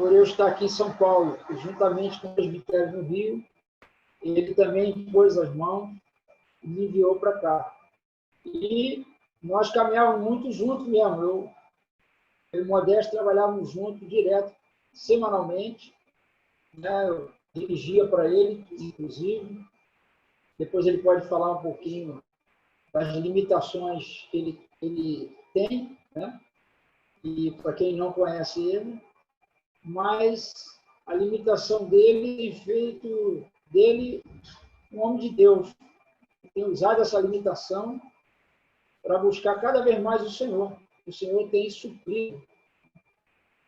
por eu estar aqui em São Paulo, juntamente com o presbitério no Rio, ele também pôs as mãos e me enviou para cá. E nós caminhávamos muito juntos mesmo. Eu e o Modesto trabalhávamos juntos, direto, semanalmente. Né? Eu dirigia para ele, inclusive. Depois ele pode falar um pouquinho das limitações que ele tem, né? E para quem não conhece ele, mas a limitação dele tem feito dele um homem de Deus. Tem usado essa limitação para buscar cada vez mais o Senhor. O Senhor tem suprido.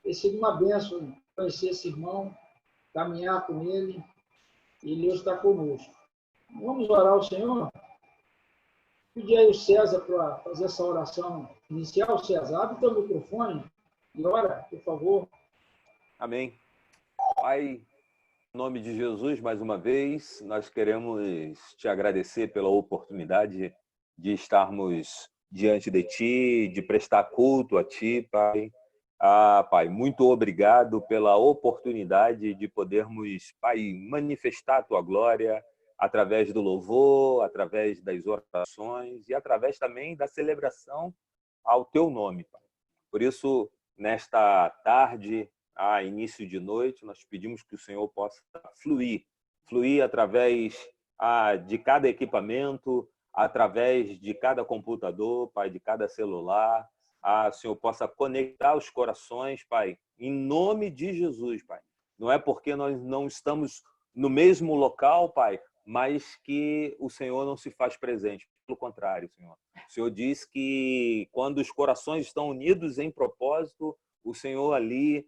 Tem sido uma bênção conhecer esse irmão, caminhar com ele, e ele hoje está conosco. Vamos orar ao Senhor? Pedir aí o César para fazer essa oração inicial. César, abre o teu microfone e ora, por favor. Amém. Pai, em nome de Jesus, mais uma vez, nós queremos te agradecer pela oportunidade de estarmos diante de Ti, de prestar culto a Ti, Pai. Pai, muito obrigado pela oportunidade de podermos, Pai, manifestar a Tua glória através do louvor, através das orações e através também da celebração ao Teu nome, Pai. Por isso, nesta tarde, início de noite, nós pedimos que o Senhor possa fluir através de cada equipamento, através de cada computador, Pai, de cada celular. O Senhor possa conectar os corações, Pai, em nome de Jesus, Pai. Não é porque nós não estamos no mesmo local, Pai, mas que o Senhor não se faz presente. Pelo contrário, Senhor. O Senhor diz que quando os corações estão unidos em propósito, o Senhor ali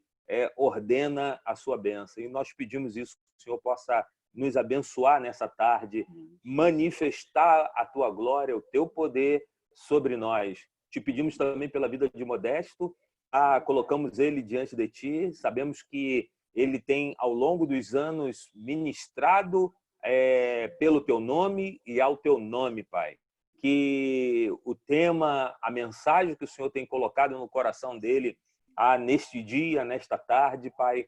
ordena a sua bênção. E nós pedimos isso, que o Senhor possa nos abençoar nessa tarde, manifestar a Tua glória, o Teu poder sobre nós. Te pedimos também pela vida de Modesto, colocamos ele diante de Ti, sabemos que ele tem, ao longo dos anos, ministrado pelo Teu nome e ao Teu nome, Pai. Que o tema, a mensagem que o Senhor tem colocado no coração dele, neste dia, nesta tarde, Pai,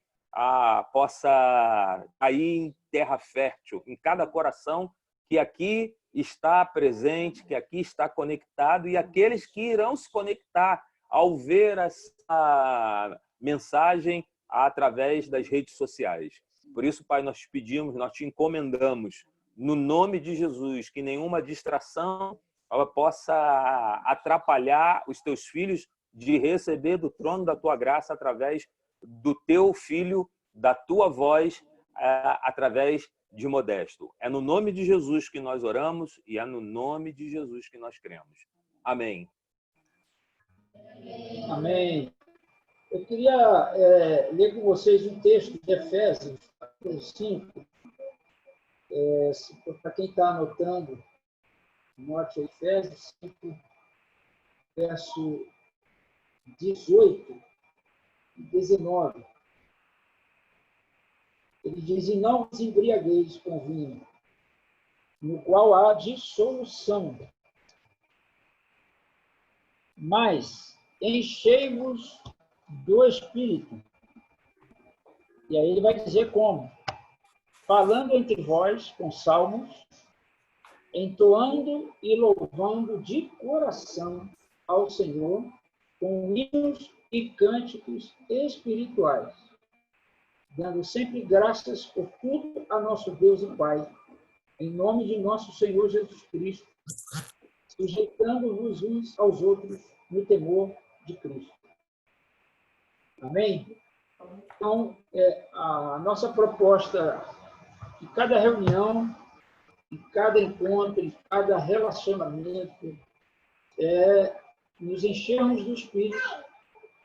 possa cair em terra fértil, em cada coração que aqui está presente, que aqui está conectado, e aqueles que irão se conectar ao ver essa mensagem através das redes sociais. Por isso, Pai, nós te pedimos, nós te encomendamos, no nome de Jesus, que nenhuma distração possa atrapalhar os teus filhos de receber do trono da tua graça através do teu filho, da tua voz, através de Modesto. É no nome de Jesus que nós oramos e é no nome de Jesus que nós cremos. Amém. Amém. Eu queria ler com vocês um texto de Efésios, capítulo 5. Para quem está anotando, note Efésios 5, verso 18 e 19. Ele diz: e não vos embriagueis com vinho, no qual há dissolução, mas enchei-vos do Espírito. E aí ele vai dizer como: falando entre vós com salmos, entoando e louvando de coração ao Senhor, com hinos e cânticos espirituais, dando sempre graças por tudo a nosso Deus e Pai, em nome de nosso Senhor Jesus Cristo, sujeitando-vos uns aos outros no temor de Cristo. Amém? Então, a nossa proposta de cada reunião, em cada encontro, em cada relacionamento, nos enchermos do Espírito,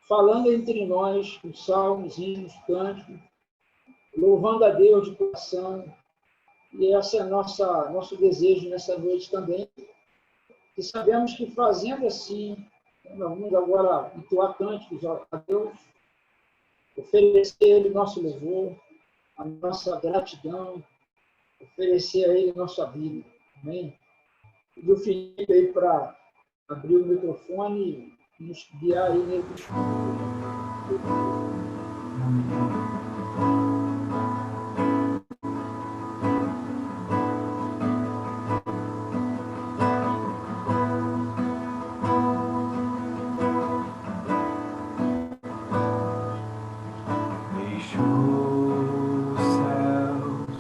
falando entre nós os salmos, hinos, cânticos, louvando a Deus de coração. E esse é nosso desejo nessa noite também. E sabemos que fazendo assim, vamos agora entoar cânticos a Deus, oferecer a Ele nosso louvor, a nossa gratidão, oferecer a Ele nossa vida. Amém? E o Felipe aí para abrir o microfone e nos guiar aí nele. deixou os céus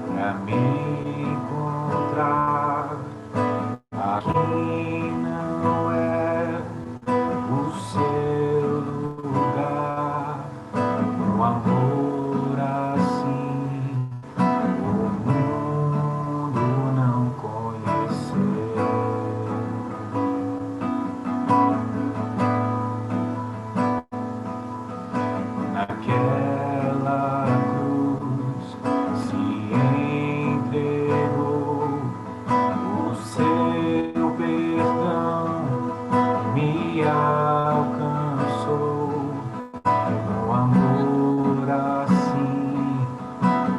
pra me encontrar. Aqui não é o seu lugar. Um amor assim o mundo não conheceu. Naquela cruz se entregou, o seu perdão me alcançou. Um amor assim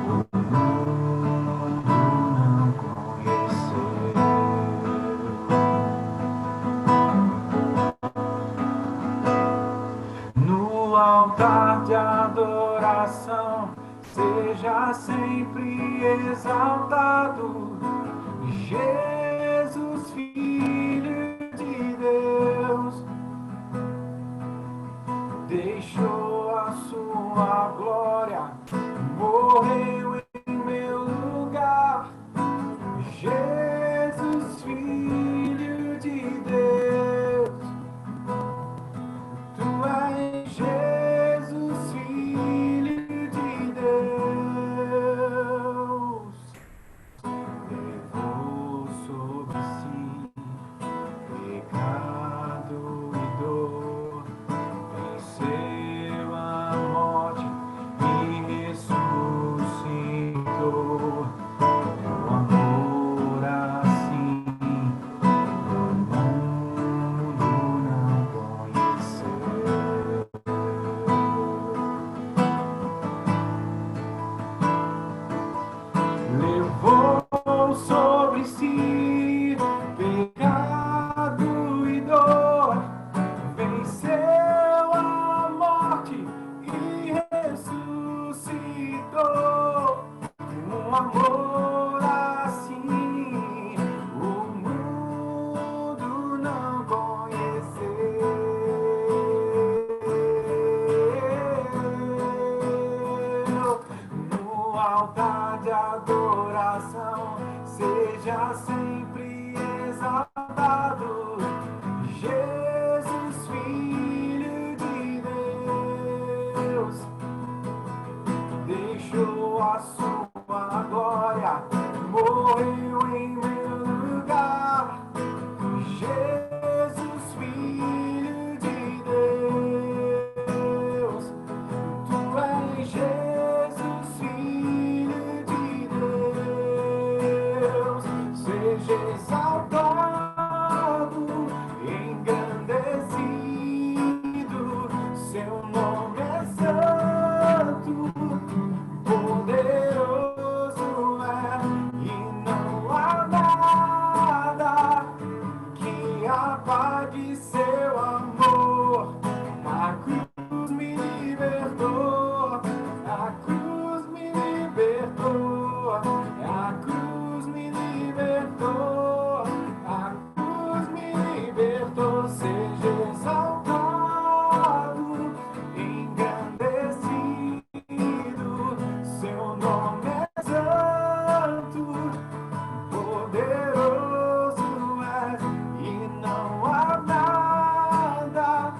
o mundo não conheceu. No altar de adoração, seja sempre exaltado, Jesus, Filho de Deus, deixou a sua glória, morreu em meu lugar. Jesus, Filho de Deus, tu és Jesus, Filho de Deus. Levou sobre si pecado e dor, venceu a morte e ressuscitou. Um amor assim o mundo não conheceu. Levou sobre si pecado e dor, venceu a morte e ressuscitou. Um amor assim o mundo não conheceu. No altar de adoração, seja sempre exaltado, Jesus, Filho de Deus, deixou a sua glória, morreu em meu lugar. Jesus, Filho de Deus, tu és Jesus, Filho de Deus, seja exaltado, engrandecido, seu nome é santo, poderoso é, e não há nada que apague seu amor. A cruz me libertou, a cruz me libertou, a cruz me libertou, a cruz me libertou. Seja exaltado, engrandecido, seu nome é santo, poderoso é, e não há nada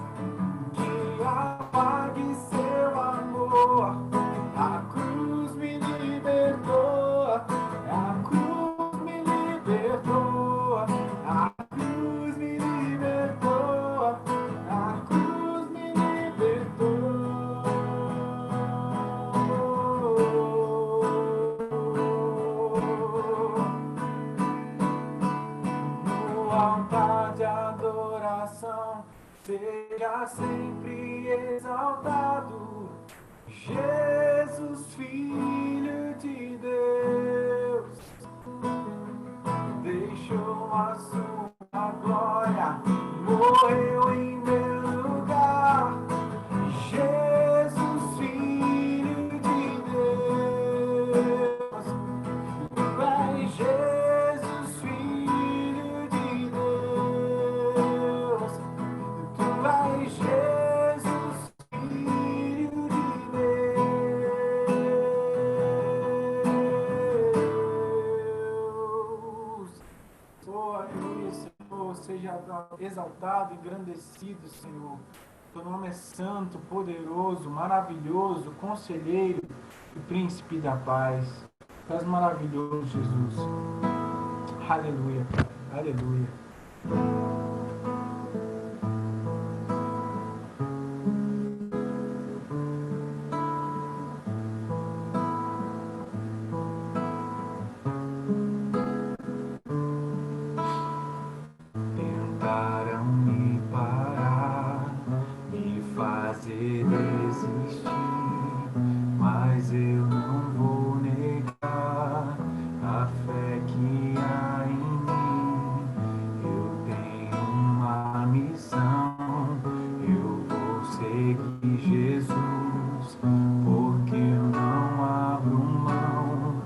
que apague seu amor. A cruz me libertou, a cruz me libertou, a cruz me libertou, a cruz me libertou. No altar de adoração, seja sempre exaltado, Jesus, Filho de Deus, deixou a sua glória, morreu em meu lugar. Jesus, Filho de Deus, tu és Jesus, Filho de Deus, tu és Jesus, Filho exaltado, engrandecido, Senhor. Teu nome é santo, poderoso, maravilhoso, conselheiro e príncipe da paz. Tu és maravilhoso, Jesus. Aleluia, Pai. Aleluia. Tentaram me parar, me fazer desistir, mas eu não vou negar a fé que há em mim. Eu tenho uma missão, eu vou seguir Jesus, porque eu não abro mão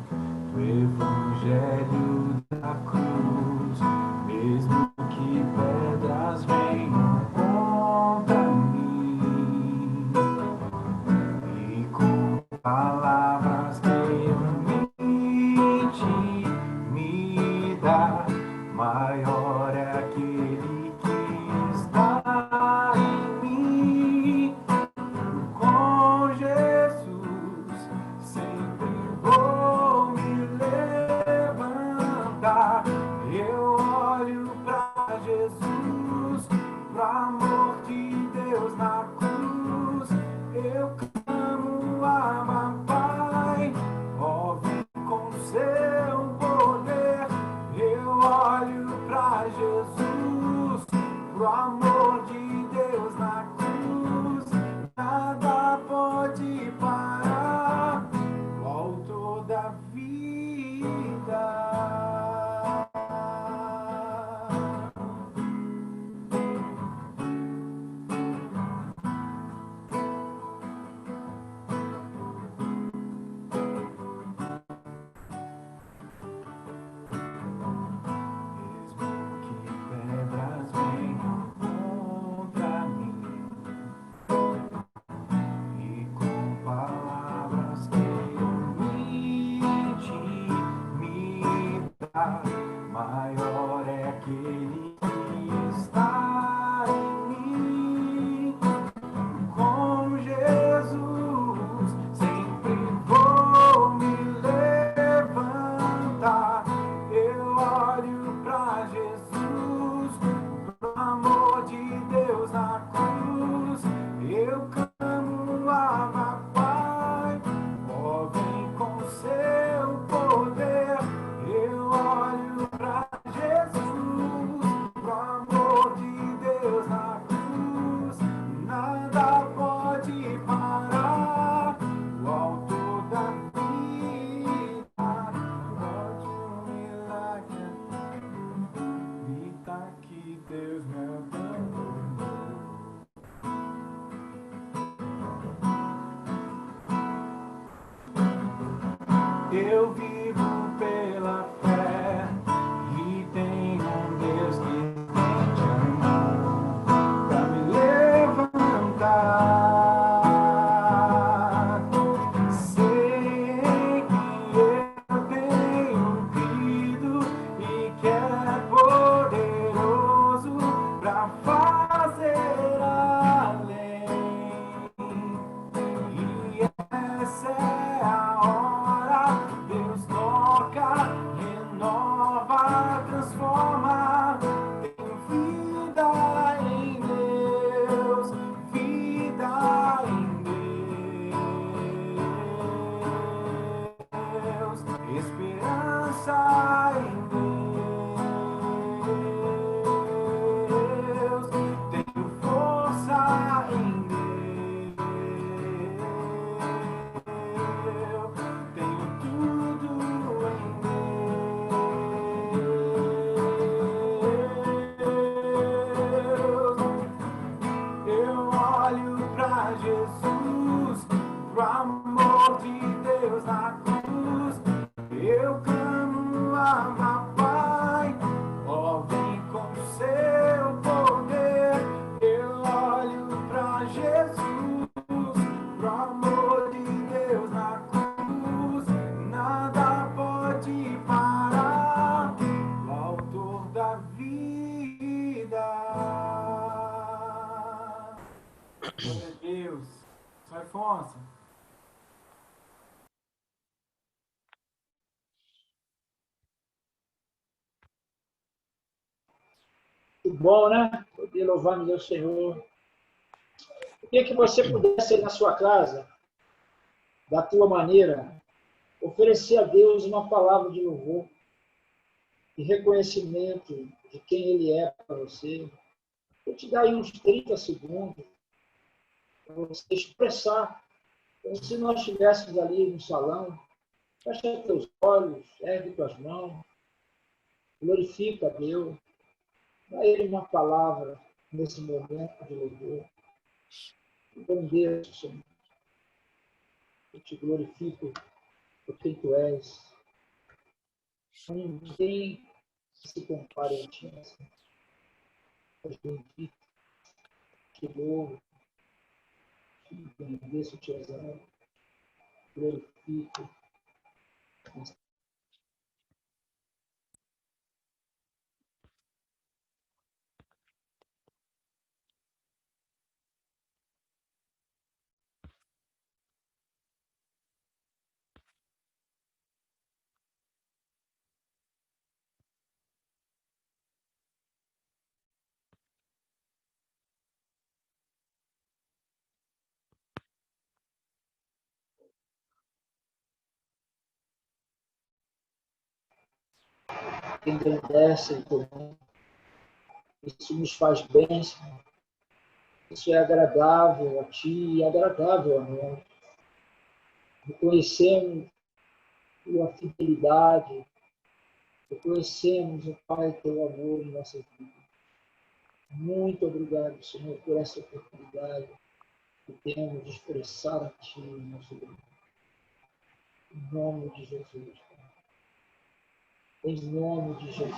do evangelho da cruz, mesmo que pedras venham contra mim, e com palavras que a mente me dá, maior é aquele que está em mim. Com Jesus sempre vou me levantar. Eu olho pra Jesus, pro amor de Deus na cruz. Eu clamo, ama, Pai, ó, vem com seu poder. Eu olho pra Jesus, pro amor de Deus na cruz. Nada pode parar o autor da vida. Mesmo que pedras venham contra mim, e com palavras que a mente me dá, maior é aquele que está em mim. Com Jesus sempre vou me levantar. Eu olho pra Jesus, pro amor de Deus na cruz. Eu clamo, ama, Pai, ó, vem com seu poder. Eu olho pra Jesus, pro amor de Deus na cruz. Nada pode parar o autor da vida. God, you milagre, vida que Deus me abandonou. Eu vivo pela fé e tenho um Deus que estende a mão pra me levantar. Sei que eu tenho crido e que é poderoso pra fazer além. E essa é a hora, Deus toca, renova, transforma. Tenho vida em Deus, vida em Deus, esperança em Deus, tenho força em Deus, tenho tudo em Deus. Eu olho pra Jesus, pro amor de Deus na cruz. Eu clamo, ama, Pai, ó, vem com seu poder. Eu olho pra Jesus, pro amor de Deus na cruz. Nada pode parar o autor da vida. Muito bom, né? Poder louvar meu Senhor. Queria que você pudesse ir na sua casa, da tua maneira, oferecer a Deus uma palavra de louvor e reconhecimento de quem Ele é para você. Vou te dar aí uns 30 segundos para você expressar, como se nós estivéssemos ali no salão. Fecha teus olhos, ergue tuas mãos, glorifica a Deus, dá a Ele uma palavra nesse momento de louvor. Agradeço, Senhor. Eu te glorifico por quem Tu és. Ninguém se compare a Ti, Senhor. Eu te glorifico, te louvo, te agradeço, te exalto, glorifico. Engrandece, isso nos faz bem, Senhor. Isso é agradável a Ti e agradável a nós. Reconhecemos Tua fidelidade, reconhecemos, ó Pai, Teu amor em nossas vidas. Muito obrigado, Senhor, por essa oportunidade que temos de expressar a Ti, nosso Deus. Em nome de Jesus, Pai. Em nome de Jesus.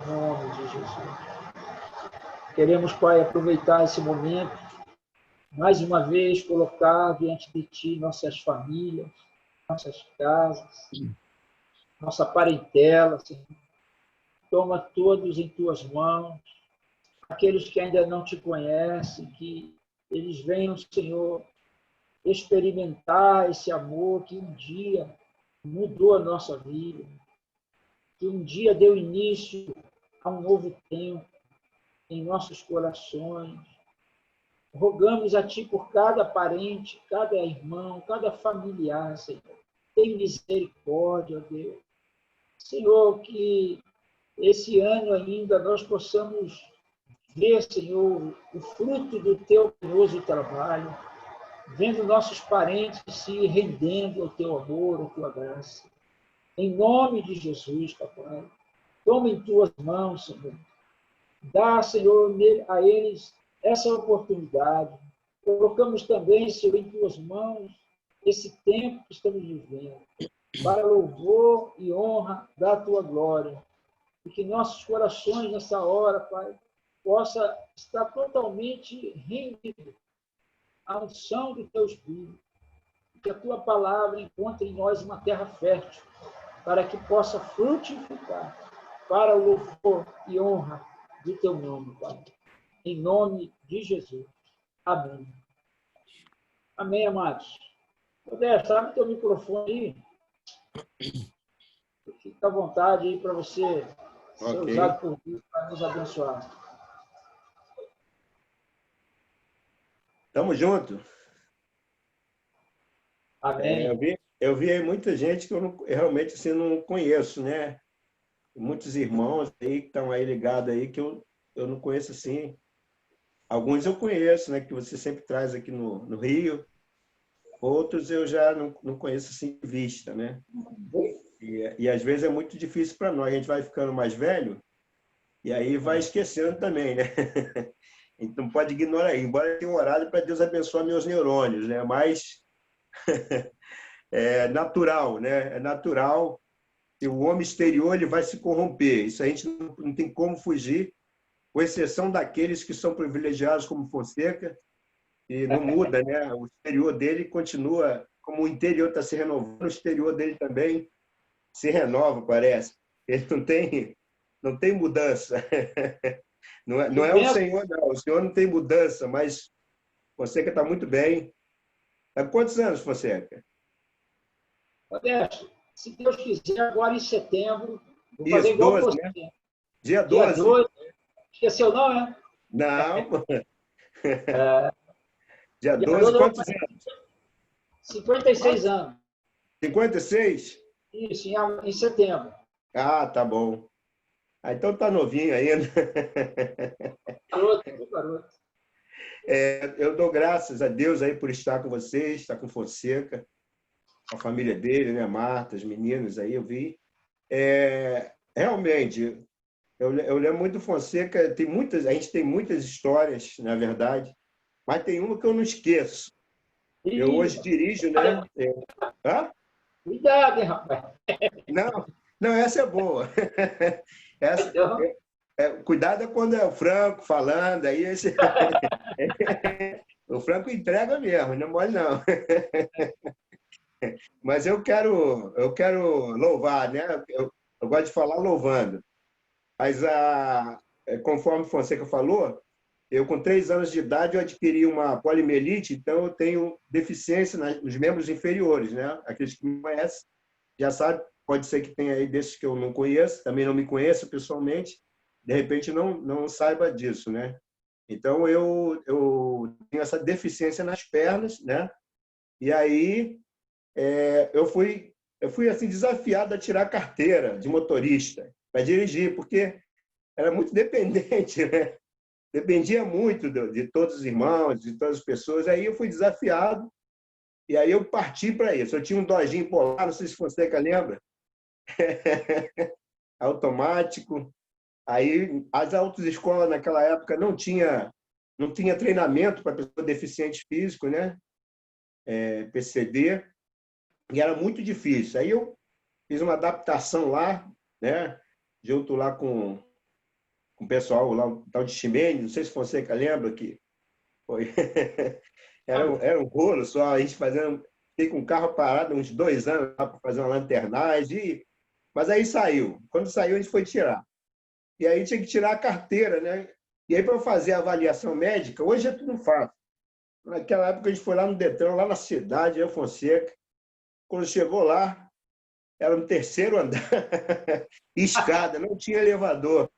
Em nome de Jesus. Queremos, Pai, aproveitar esse momento, mais uma vez, colocar diante de Ti nossas famílias, nossas casas, nossa parentela, Senhor. Toma todos em Tuas mãos, aqueles que ainda não Te conhecem, que eles venham, Senhor, experimentar esse amor que um dia mudou a nossa vida, que um dia deu início a um novo tempo em nossos corações. Rogamos a Ti por cada parente, cada irmão, cada familiar, Senhor. Tem misericórdia, ó Deus. Senhor, que esse ano ainda nós possamos ver, Senhor, o fruto do Teu penoso trabalho, vendo nossos parentes se rendendo ao Teu amor, à Tua graça. Em nome de Jesus, Papai, toma em Tuas mãos, Senhor. Dá, Senhor, a eles essa oportunidade. Colocamos também, Senhor, em Tuas mãos esse tempo que estamos vivendo, para louvor e honra da Tua glória. E que nossos corações, nessa hora, Pai, possa estar totalmente rendido à unção do Teu Espírito. Que a Tua palavra encontre em nós uma terra fértil, para que possa frutificar para o louvor e honra do Teu nome, Pai. Em nome de Jesus. Amém. Amém, amados. Roberto, abre teu microfone aí. Fica à vontade aí para você ser usado por Deus para nos abençoar. Tamo junto. Amém. Eu vi aí muita gente que eu realmente assim, não conheço, né? Muitos irmãos aí que estão aí ligados aí que eu não conheço assim. Alguns eu conheço, né? Que você sempre traz aqui no Rio. Outros eu já não conheço assim de vista, né? E às vezes é muito difícil para nós. A gente vai ficando mais velho e aí vai esquecendo também, né? Então pode ignorar aí. Embora eu tenha um horário para Deus abençoar meus neurônios, né? Mas é natural, né? É natural que o homem exterior ele vai se corromper. Isso a gente não tem como fugir, com exceção daqueles que são privilegiados como Fonseca, e não muda, né? O exterior dele continua, como o interior está se renovando, o exterior dele também se renova, parece. Ele não tem mudança. Não é o Senhor, não. O Senhor não tem mudança, mas Fonseca está muito bem. Há quantos anos, Fonseca? Roberto, se Deus quiser, agora em setembro, vou Isso, fazer igual 12, você. né? Dia 12. Esqueceu não, né? Não, É, dia criador 12, da quantos anos? 56 anos. 56? Isso, em setembro. Ah, tá bom. Ah, então tá novinho ainda. Garoto, garoto. Eu dou graças a Deus aí por estar com vocês, estar com o Fonseca, com a família dele, né? Marta, as meninas aí, eu vi. Realmente, eu lembro muito do Fonseca, a gente tem muitas histórias, na verdade, mas tem uma que eu não esqueço. Eu Ih, hoje dirijo, né? Hã? cuidado, hein, rapaz. Não, não, essa é boa. Essa, Então, cuidado é quando é o Franco falando, aí o Franco entrega mesmo, não é mole não. Mas eu quero louvar, né? Eu gosto de falar louvando. Mas conforme o Fonseca falou, eu com 3 anos de idade eu adquiri uma poliomielite, então eu tenho deficiência nos membros inferiores, né? Aqueles que me conhecem já sabem, pode ser que tenha aí desses que eu não conheço, também não me conheço pessoalmente, de repente não saiba disso, né? Então eu tenho essa deficiência nas pernas, né? E aí eu fui assim desafiado a tirar a carteira de motorista para dirigir, porque era muito dependente, né? Dependia muito de todos os irmãos, de todas as pessoas. Aí eu fui desafiado e aí eu parti para isso. Eu tinha um Dodge Polar, não sei se você lembra, automático. Aí as autoescolas naquela época não tinha treinamento para pessoa deficiente físico, né? PCD, e era muito difícil. Aí eu fiz uma adaptação lá, né? Junto lá com o pessoal lá, o tal de Ximene, não sei se você lembra que foi. Era um rolo só, a gente fazendo. Fiquei com o carro parado uns 2 anos lá para fazer uma lanternagem, mas aí saiu. Quando saiu, a gente foi tirar. E aí tinha que tirar a carteira, né? E aí, para eu fazer a avaliação médica, hoje é tudo fácil. Naquela época, a gente foi lá no Detran, lá na cidade, eu, Fonseca. Quando chegou lá, era no terceiro andar, escada, não tinha elevador.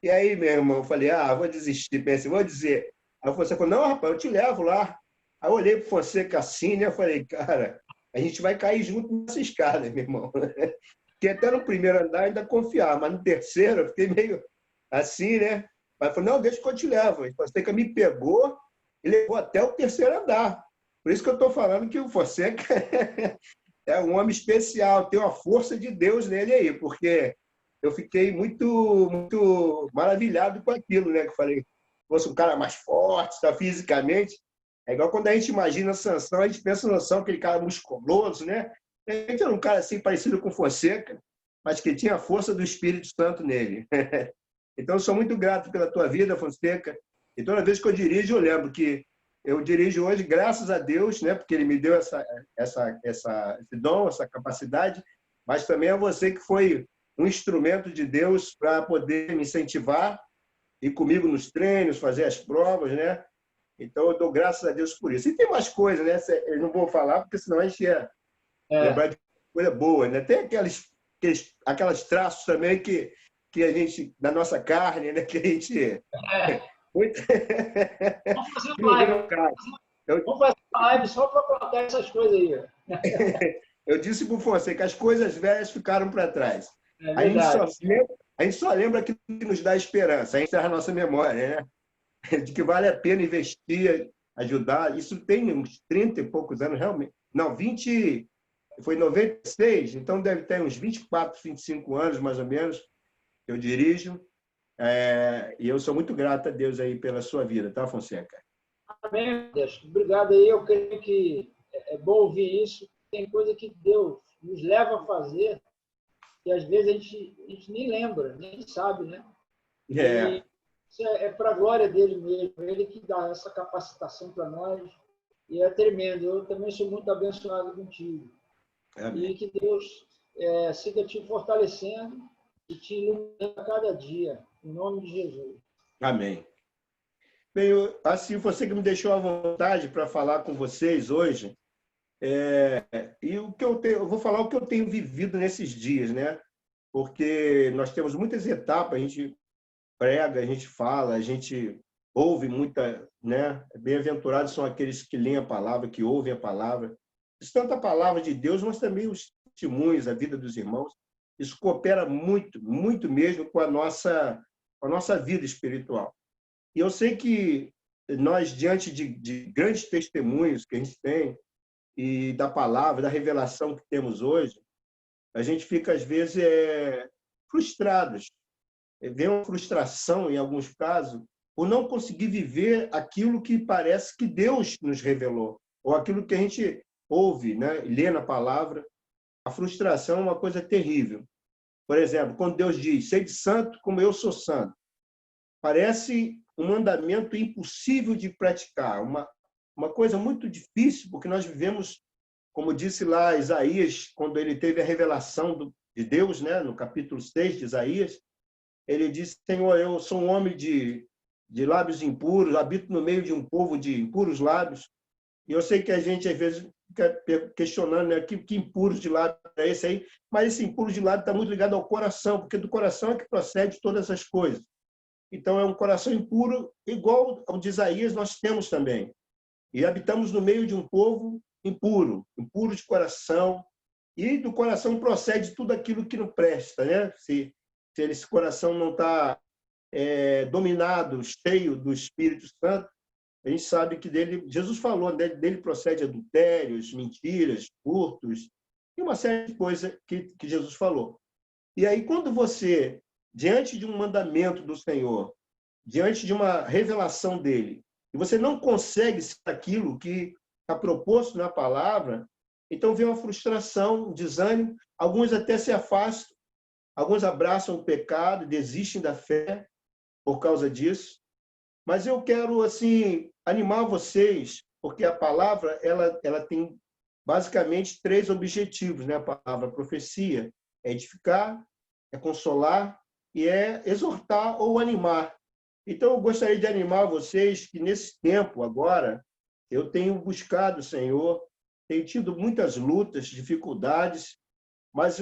E aí, meu irmão, eu falei, vou desistir. Pensei, vou dizer. Aí o Fonseca falou, não, rapaz, eu te levo lá. Aí eu olhei para o Fonseca assim, né? Eu falei, cara, a gente vai cair junto nessa escada, meu irmão. Porque até no primeiro andar ainda confiava, mas no terceiro eu fiquei meio assim, né? Mas falou, não, deixa que eu te levo. O Fonseca me pegou e levou até o terceiro andar. Por isso que eu estou falando que o Fonseca é um homem especial, tem uma força de Deus nele aí, porque eu fiquei muito, muito maravilhado com aquilo, né? Que eu falei, fosse um cara mais forte, tá, fisicamente. É igual quando a gente imagina Sansão, a gente pensa no Sansão, aquele cara musculoso, né? A gente era um cara assim parecido com Fonseca, mas que tinha a força do Espírito Santo nele. Então, eu sou muito grato pela tua vida, Fonseca. E toda vez que eu dirijo, eu lembro que eu dirijo hoje, graças a Deus, né? Porque Ele me deu esse dom, essa capacidade, mas também a você que foi um instrumento de Deus para poder me incentivar, ir comigo nos treinos, fazer as provas, né? Então, eu dou graças a Deus por isso. E tem mais coisas, né? Eu não vou falar, porque senão a gente ia lembrar de coisa boa, né? Tem aquelas traços também que a gente, da nossa carne, né? Que a gente... Muito... vamos fazer não vem live. ao caso. Vamos fazer live só para contar essas coisas aí. Eu disse para o Fonseca que as coisas velhas ficaram para trás. É A verdade. gente só lembra aquilo que nos dá esperança, a gente traz a nossa memória, né? De que vale a pena investir, ajudar. Isso tem uns 30 e poucos anos, realmente. Não, 20, foi em 96, então deve ter uns 24, 25 anos, mais ou menos, que eu dirijo. E eu sou muito grato a Deus aí pela sua vida, tá, Fonseca? Amém, Deus. Obrigado aí. Eu creio que é bom ouvir isso. Tem coisa que Deus nos leva a fazer que às vezes a gente nem lembra, nem sabe, né? E isso é para a glória dele mesmo. Ele que dá essa capacitação para nós. E é tremendo. Eu também sou muito abençoado contigo. Amém. E que Deus siga te fortalecendo e te iluminando a cada dia. Em nome de Jesus. Amém. Bem, assim, você que me deixou à vontade para falar com vocês hoje, e o que eu vou falar o que eu tenho vivido nesses dias, né? Porque nós temos muitas etapas, a gente prega, a gente fala, a gente ouve muita, né? Bem-aventurados são aqueles que leem a palavra, que ouvem a palavra. Isso tanto a palavra de Deus, mas também os testemunhos, a vida dos irmãos. Isso coopera muito, muito mesmo com a nossa vida espiritual. E eu sei que nós, diante de grandes testemunhos que a gente tem, e da palavra, da revelação que temos hoje, a gente fica, às vezes, frustrados. Vem uma frustração, em alguns casos, por não conseguir viver aquilo que parece que Deus nos revelou, ou aquilo que a gente ouve, né? Lê na palavra. A frustração é uma coisa terrível. Por exemplo, quando Deus diz, sede santo como eu sou santo, parece um mandamento impossível de praticar, uma coisa muito difícil, porque nós vivemos, como disse lá Isaías, quando ele teve a revelação de Deus, né? No capítulo 6 de Isaías, ele disse, Senhor, eu sou um homem de lábios impuros, habito no meio de um povo de impuros lábios. E eu sei que a gente, às vezes, fica questionando, né, que impuro de lábio é esse aí, mas esse impuro de lábio está muito ligado ao coração, porque do coração é que procede todas as coisas. Então, é um coração impuro, igual ao de Isaías, nós temos também. E habitamos no meio de um povo impuro, impuro de coração, e do coração procede tudo aquilo que não presta, né? Se esse coração não está dominado, cheio do Espírito Santo, a gente sabe que dele, Jesus falou, dele procede adultérios, mentiras, furtos, e uma série de coisas que Jesus falou. E aí, quando você, diante de um mandamento do Senhor, diante de uma revelação dele, e você não consegue ser aquilo que está proposto na palavra, então vem uma frustração, um desânimo, alguns até se afastam, alguns abraçam o pecado, desistem da fé por causa disso. Mas eu quero, assim, animar vocês, porque a palavra ela tem basicamente 3 objetivos, né? A palavra profecia é edificar, é consolar e é exortar ou animar. Então, eu gostaria de animar vocês que, nesse tempo agora, eu tenho buscado o Senhor, tenho tido muitas lutas, dificuldades, mas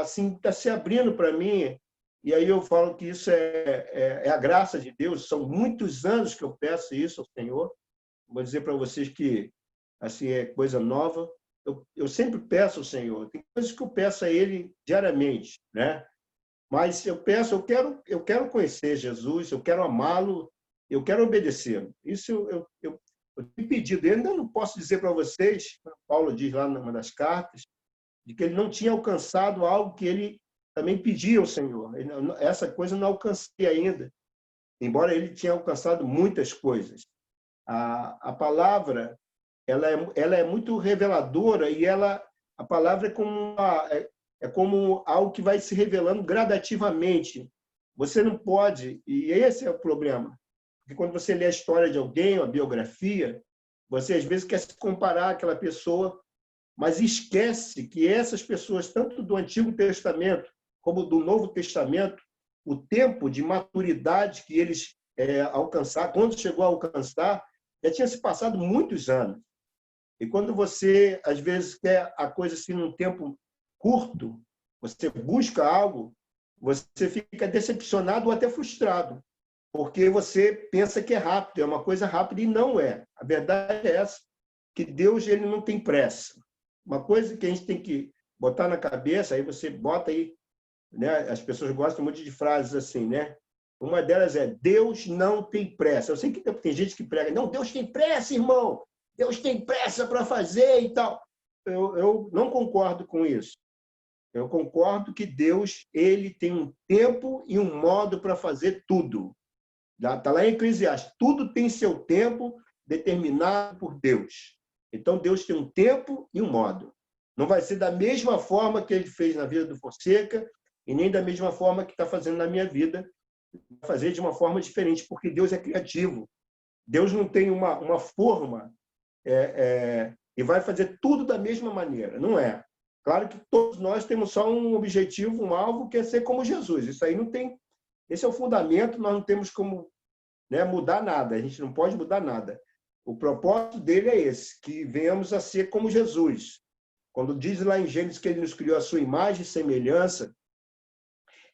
assim, está se abrindo para mim. E aí eu falo que isso é a graça de Deus. São muitos anos que eu peço isso ao Senhor. Vou dizer para vocês que assim é coisa nova. Eu sempre peço ao Senhor. Tem coisas que eu peço a Ele diariamente, né? Mas eu quero conhecer Jesus, eu quero amá-lo, eu quero obedecê-lo. Isso eu tenho pedido. Eu ainda não posso dizer para vocês, Paulo diz lá numa das cartas, de que ele não tinha alcançado algo que ele também pedia ao Senhor. Essa coisa eu não alcancei ainda, embora ele tenha alcançado muitas coisas. A palavra ela é muito reveladora e a palavra é como algo que vai se revelando gradativamente. Você não pode, e esse é o problema, porque quando você lê a história de alguém, a biografia, você às vezes quer se comparar àquela pessoa, mas esquece que essas pessoas, tanto do Antigo Testamento como do Novo Testamento, o tempo de maturidade que eles alcançaram, quando chegou a alcançar, já tinha se passado muitos anos. E quando você, às vezes, quer a coisa assim num tempo curto, você busca algo, você fica decepcionado ou até frustrado, porque você pensa que é rápido, é uma coisa rápida e não é. A verdade é essa, que Deus ele não tem pressa. Uma coisa que a gente tem que botar na cabeça, aí você bota aí, né? As pessoas gostam muito de frases assim, né? Uma delas é, Deus não tem pressa. Eu sei que tem gente que prega, não, Deus tem pressa, irmão. Deus tem pressa para fazer e tal. Eu não concordo com isso. Eu concordo que Deus ele tem um tempo e um modo para fazer tudo. Está lá em Eclesiastes. Tudo tem seu tempo determinado por Deus. Então, Deus tem um tempo e um modo. Não vai ser da mesma forma que ele fez na vida do Fonseca e nem da mesma forma que está fazendo na minha vida. Vai fazer de uma forma diferente, porque Deus é criativo. Deus não tem uma forma e vai fazer tudo da mesma maneira. Não é. Claro que todos nós temos só um objetivo, um alvo, que é ser como Jesus. Isso aí não tem... Esse é o fundamento, nós não temos como, né, mudar nada. A gente não pode mudar nada. O propósito dele é esse, que venhamos a ser como Jesus. Quando diz lá em Gênesis que ele nos criou a sua imagem e semelhança,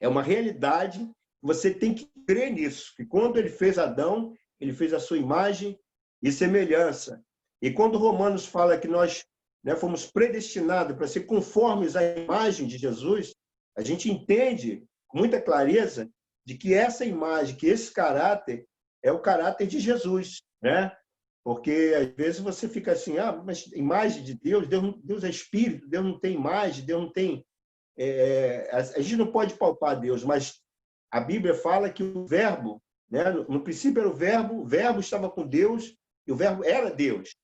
é uma realidade você tem que crer nisso, que quando ele fez Adão, ele fez a sua imagem e semelhança. E quando Romanos fala que nós, né, fomos predestinados para ser conformes à imagem de Jesus, a gente entende com muita clareza de que essa imagem, que esse caráter é o caráter de Jesus, né? Porque às vezes você fica assim, mas imagem de Deus, Deus é espírito, Deus não tem imagem, Deus não tem... a gente não pode palpar Deus, mas a Bíblia fala que o verbo, né, no princípio era o verbo estava com Deus e o verbo era Deus.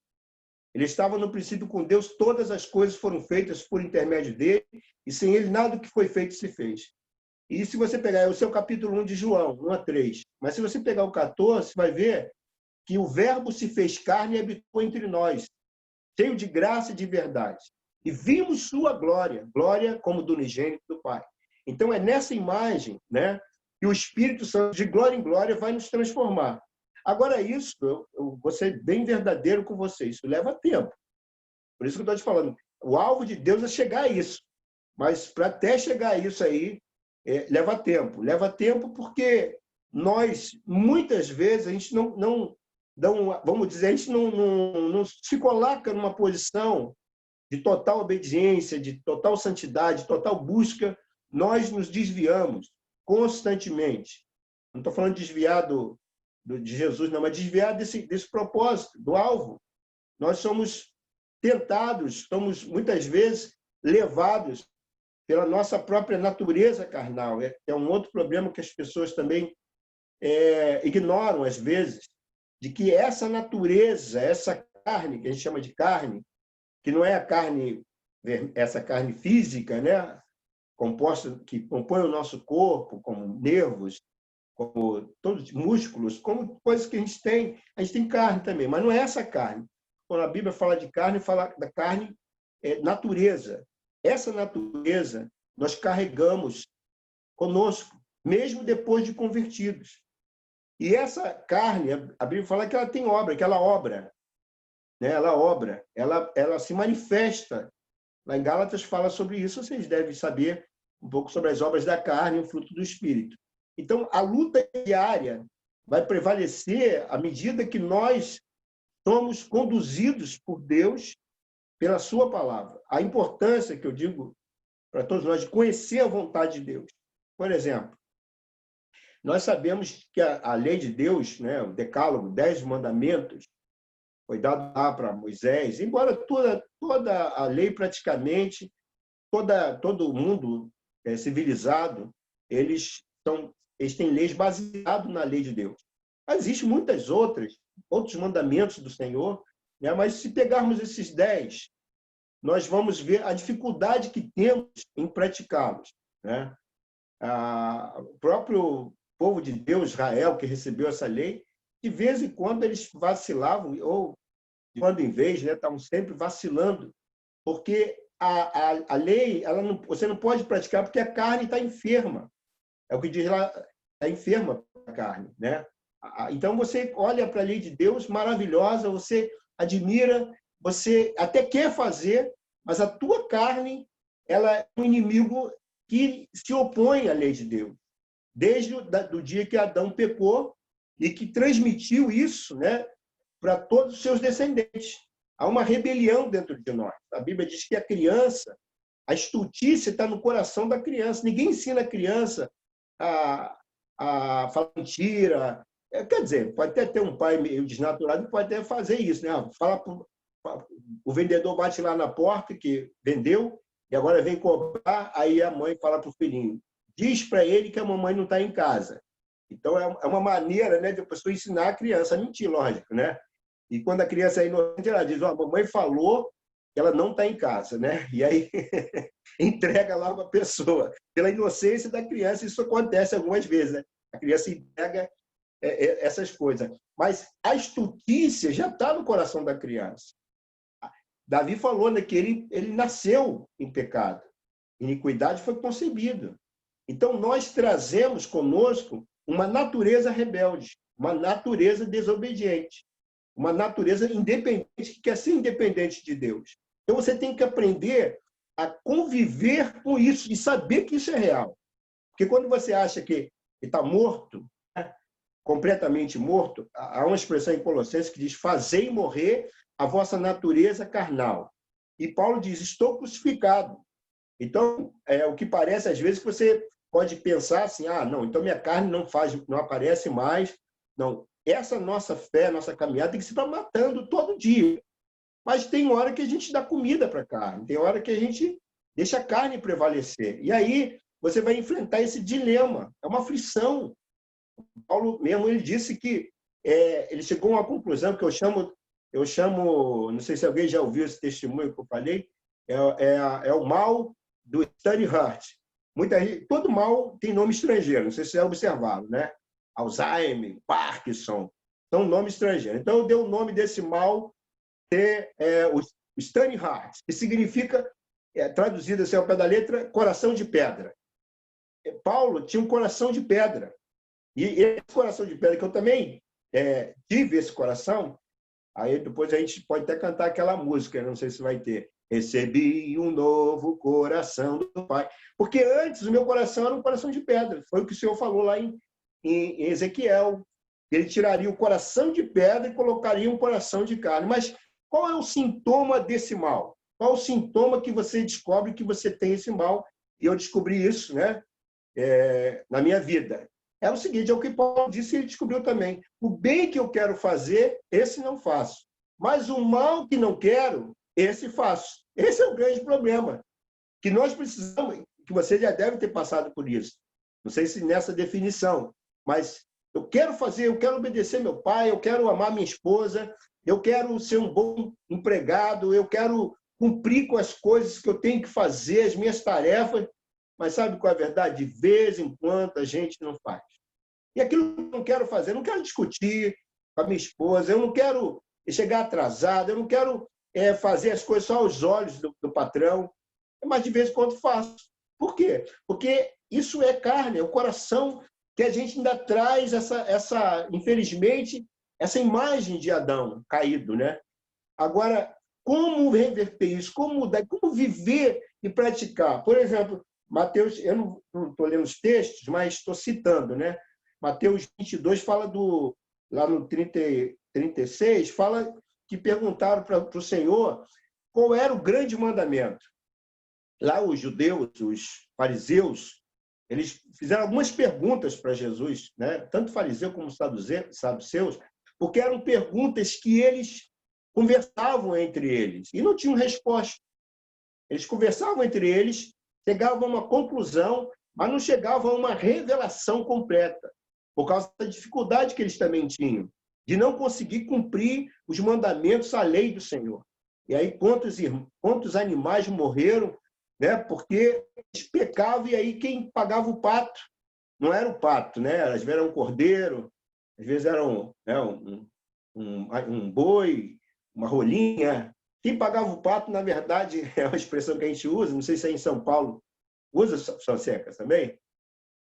Ele estava no princípio com Deus, todas as coisas foram feitas por intermédio dele, e sem ele nada do que foi feito se fez. E se você pegar o seu capítulo 1 de João, 1-3, mas se você pegar o 14, você vai ver que o verbo se fez carne e habitou entre nós, cheio de graça e de verdade. E vimos sua glória, glória como do unigênito do Pai. Então é nessa imagem, né, que o Espírito Santo, de glória em glória, vai nos transformar. Agora, isso, eu vou ser bem verdadeiro com você, isso leva tempo. Por isso que eu estou te falando, o alvo de Deus é chegar a isso. Mas para até chegar a isso aí, leva tempo. Leva tempo porque nós, muitas vezes, a gente não vamos dizer, a gente não se coloca numa posição de total obediência, de total santidade, de total busca. Nós nos desviamos constantemente. Não estou falando de desviar de Jesus, não, mas desviar desse propósito, do alvo. Nós somos tentados, somos muitas vezes levados pela nossa própria natureza carnal. É um outro problema que as pessoas também ignoram, às vezes, de que essa natureza, essa carne, que a gente chama de carne, que não é a carne, essa carne física, né, composta, que compõe o nosso corpo, como nervos, como todos os músculos, como coisas que a gente tem carne também, mas não é essa carne. Quando a Bíblia fala de carne, fala da carne natureza. Essa natureza nós carregamos conosco, mesmo depois de convertidos. E essa carne, a Bíblia fala que ela tem obra, que ela obra. Né? Ela obra, ela se manifesta. Lá em Gálatas fala sobre isso, vocês devem saber um pouco sobre as obras da carne e o fruto do Espírito. Então, a luta diária vai prevalecer à medida que nós somos conduzidos por Deus pela sua palavra. A importância, que eu digo para todos nós, de conhecer a vontade de Deus. Por exemplo, nós sabemos que a lei de Deus, né, o Decálogo, 10 mandamentos, foi dado lá para Moisés, embora toda a lei praticamente, todo o mundo civilizado, eles têm leis baseadas na lei de Deus. Mas existem muitos outros mandamentos do Senhor, né? Mas se pegarmos esses 10, nós vamos ver a dificuldade que temos em praticá-los, né? O próprio povo de Deus, Israel, que recebeu essa lei, de vez em quando eles vacilavam, ou de quando em vez, né, estavam sempre vacilando, porque a lei, você não pode praticar porque a carne está enferma. É o que diz lá, está enferma a carne, né? Então você olha para a lei de Deus, maravilhosa, você admira, você até quer fazer, mas a tua carne, ela é um inimigo que se opõe à lei de Deus. Desde o dia que Adão pecou e que transmitiu isso, né, para todos os seus descendentes. Há uma rebelião dentro de nós. A Bíblia diz que a criança, a estultícia está no coração da criança. Ninguém ensina a criança a falar mentira. Quer dizer, pode até ter um pai meio desnaturado que pode até fazer isso, né? O vendedor bate lá na porta que vendeu e agora vem cobrar, aí a mãe fala para o filhinho, diz para ele que a mamãe não está em casa. Então, é uma maneira, né, de a pessoa ensinar a criança a mentir, lógico, né? E quando a criança é inocente, ela diz, a mamãe falou que ela não está em casa, né? E aí entrega lá uma pessoa. Pela inocência da criança, isso acontece algumas vezes, né? A criança entrega essas coisas. Mas a estultícia já está no coração da criança. Davi falou, né, que ele nasceu em pecado. Iniquidade foi concebido. Então, nós trazemos conosco uma natureza rebelde, uma natureza desobediente, uma natureza independente, que quer ser independente de Deus. Então, você tem que aprender a conviver com isso e saber que isso é real. Porque quando você acha que está morto, né? Completamente morto. Há uma expressão em Colossenses que diz: fazei morrer a vossa natureza carnal. E Paulo diz: estou crucificado. Então, o que parece, às vezes, que você pode pensar assim: ah, não, então minha carne não aparece mais. Não, essa nossa fé, nossa caminhada tem que se estar matando todo dia. Mas tem hora que a gente dá comida para a carne, tem hora que a gente deixa a carne prevalecer. E aí você vai enfrentar esse dilema, é uma aflição. Paulo mesmo, ele disse que ele chegou a uma conclusão que eu chamo, não sei se alguém já ouviu esse testemunho que eu falei, é o mal do Stanley Hurt. Todo mal tem nome estrangeiro, não sei se você observaram, né? Alzheimer, Parkinson, são nomes estrangeiros. Então, eu dei o nome desse mal o Stanley Hurt, que significa, traduzido assim ao pé da letra, coração de pedra. Paulo tinha um coração de pedra. E esse coração de pedra, que eu também tive esse coração, aí depois a gente pode até cantar aquela música, não sei se vai ter. Recebi um novo coração do Pai. Porque antes o meu coração era um coração de pedra. Foi o que o Senhor falou lá em Ezequiel. Ele tiraria o coração de pedra e colocaria um coração de carne. Mas qual é o sintoma desse mal? Qual é o sintoma que você descobre que você tem esse mal? E eu descobri isso, né, na minha vida. É o seguinte, é o que Paulo disse e ele descobriu também. O bem que eu quero fazer, esse não faço. Mas o mal que não quero, esse faço. Esse é o grande problema. Que nós precisamos, que você já deve ter passado por isso. Não sei se nessa definição, mas eu quero fazer, eu quero obedecer meu pai, eu quero amar minha esposa, eu quero ser um bom empregado, eu quero cumprir com as coisas que eu tenho que fazer, as minhas tarefas, mas sabe qual é a verdade? De vez em quando a gente não faz. E aquilo que eu não quero fazer, eu não quero discutir com a minha esposa, eu não quero chegar atrasado, eu não quero fazer as coisas só aos olhos do patrão, mas de vez em quando faço. Por quê? Porque isso é carne, é o coração que a gente ainda traz infelizmente, essa imagem de Adão caído, né? Agora, como reverter isso? Como mudar? Como viver e praticar? Por exemplo, Mateus, eu não estou lendo os textos, mas estou citando, né? Mateus 22 fala lá no 36, fala que perguntaram para o Senhor qual era o grande mandamento. Lá os judeus, os fariseus, eles fizeram algumas perguntas para Jesus, né? Tanto fariseu como saduceus, porque eram perguntas que eles conversavam entre eles e não tinham resposta. Eles conversavam entre eles, chegavam a uma conclusão, mas não chegavam a uma revelação completa, por causa da dificuldade que eles também tinham, de não conseguir cumprir os mandamentos, a lei do Senhor. E aí quantos animais morreram, né? Porque eles pecavam e aí quem pagava o pato não era o pato, né? Às vezes era um cordeiro, às vezes era um boi, uma rolinha. Quem pagava o pato, na verdade, é uma expressão que a gente usa, não sei se é em São Paulo usa só secas também.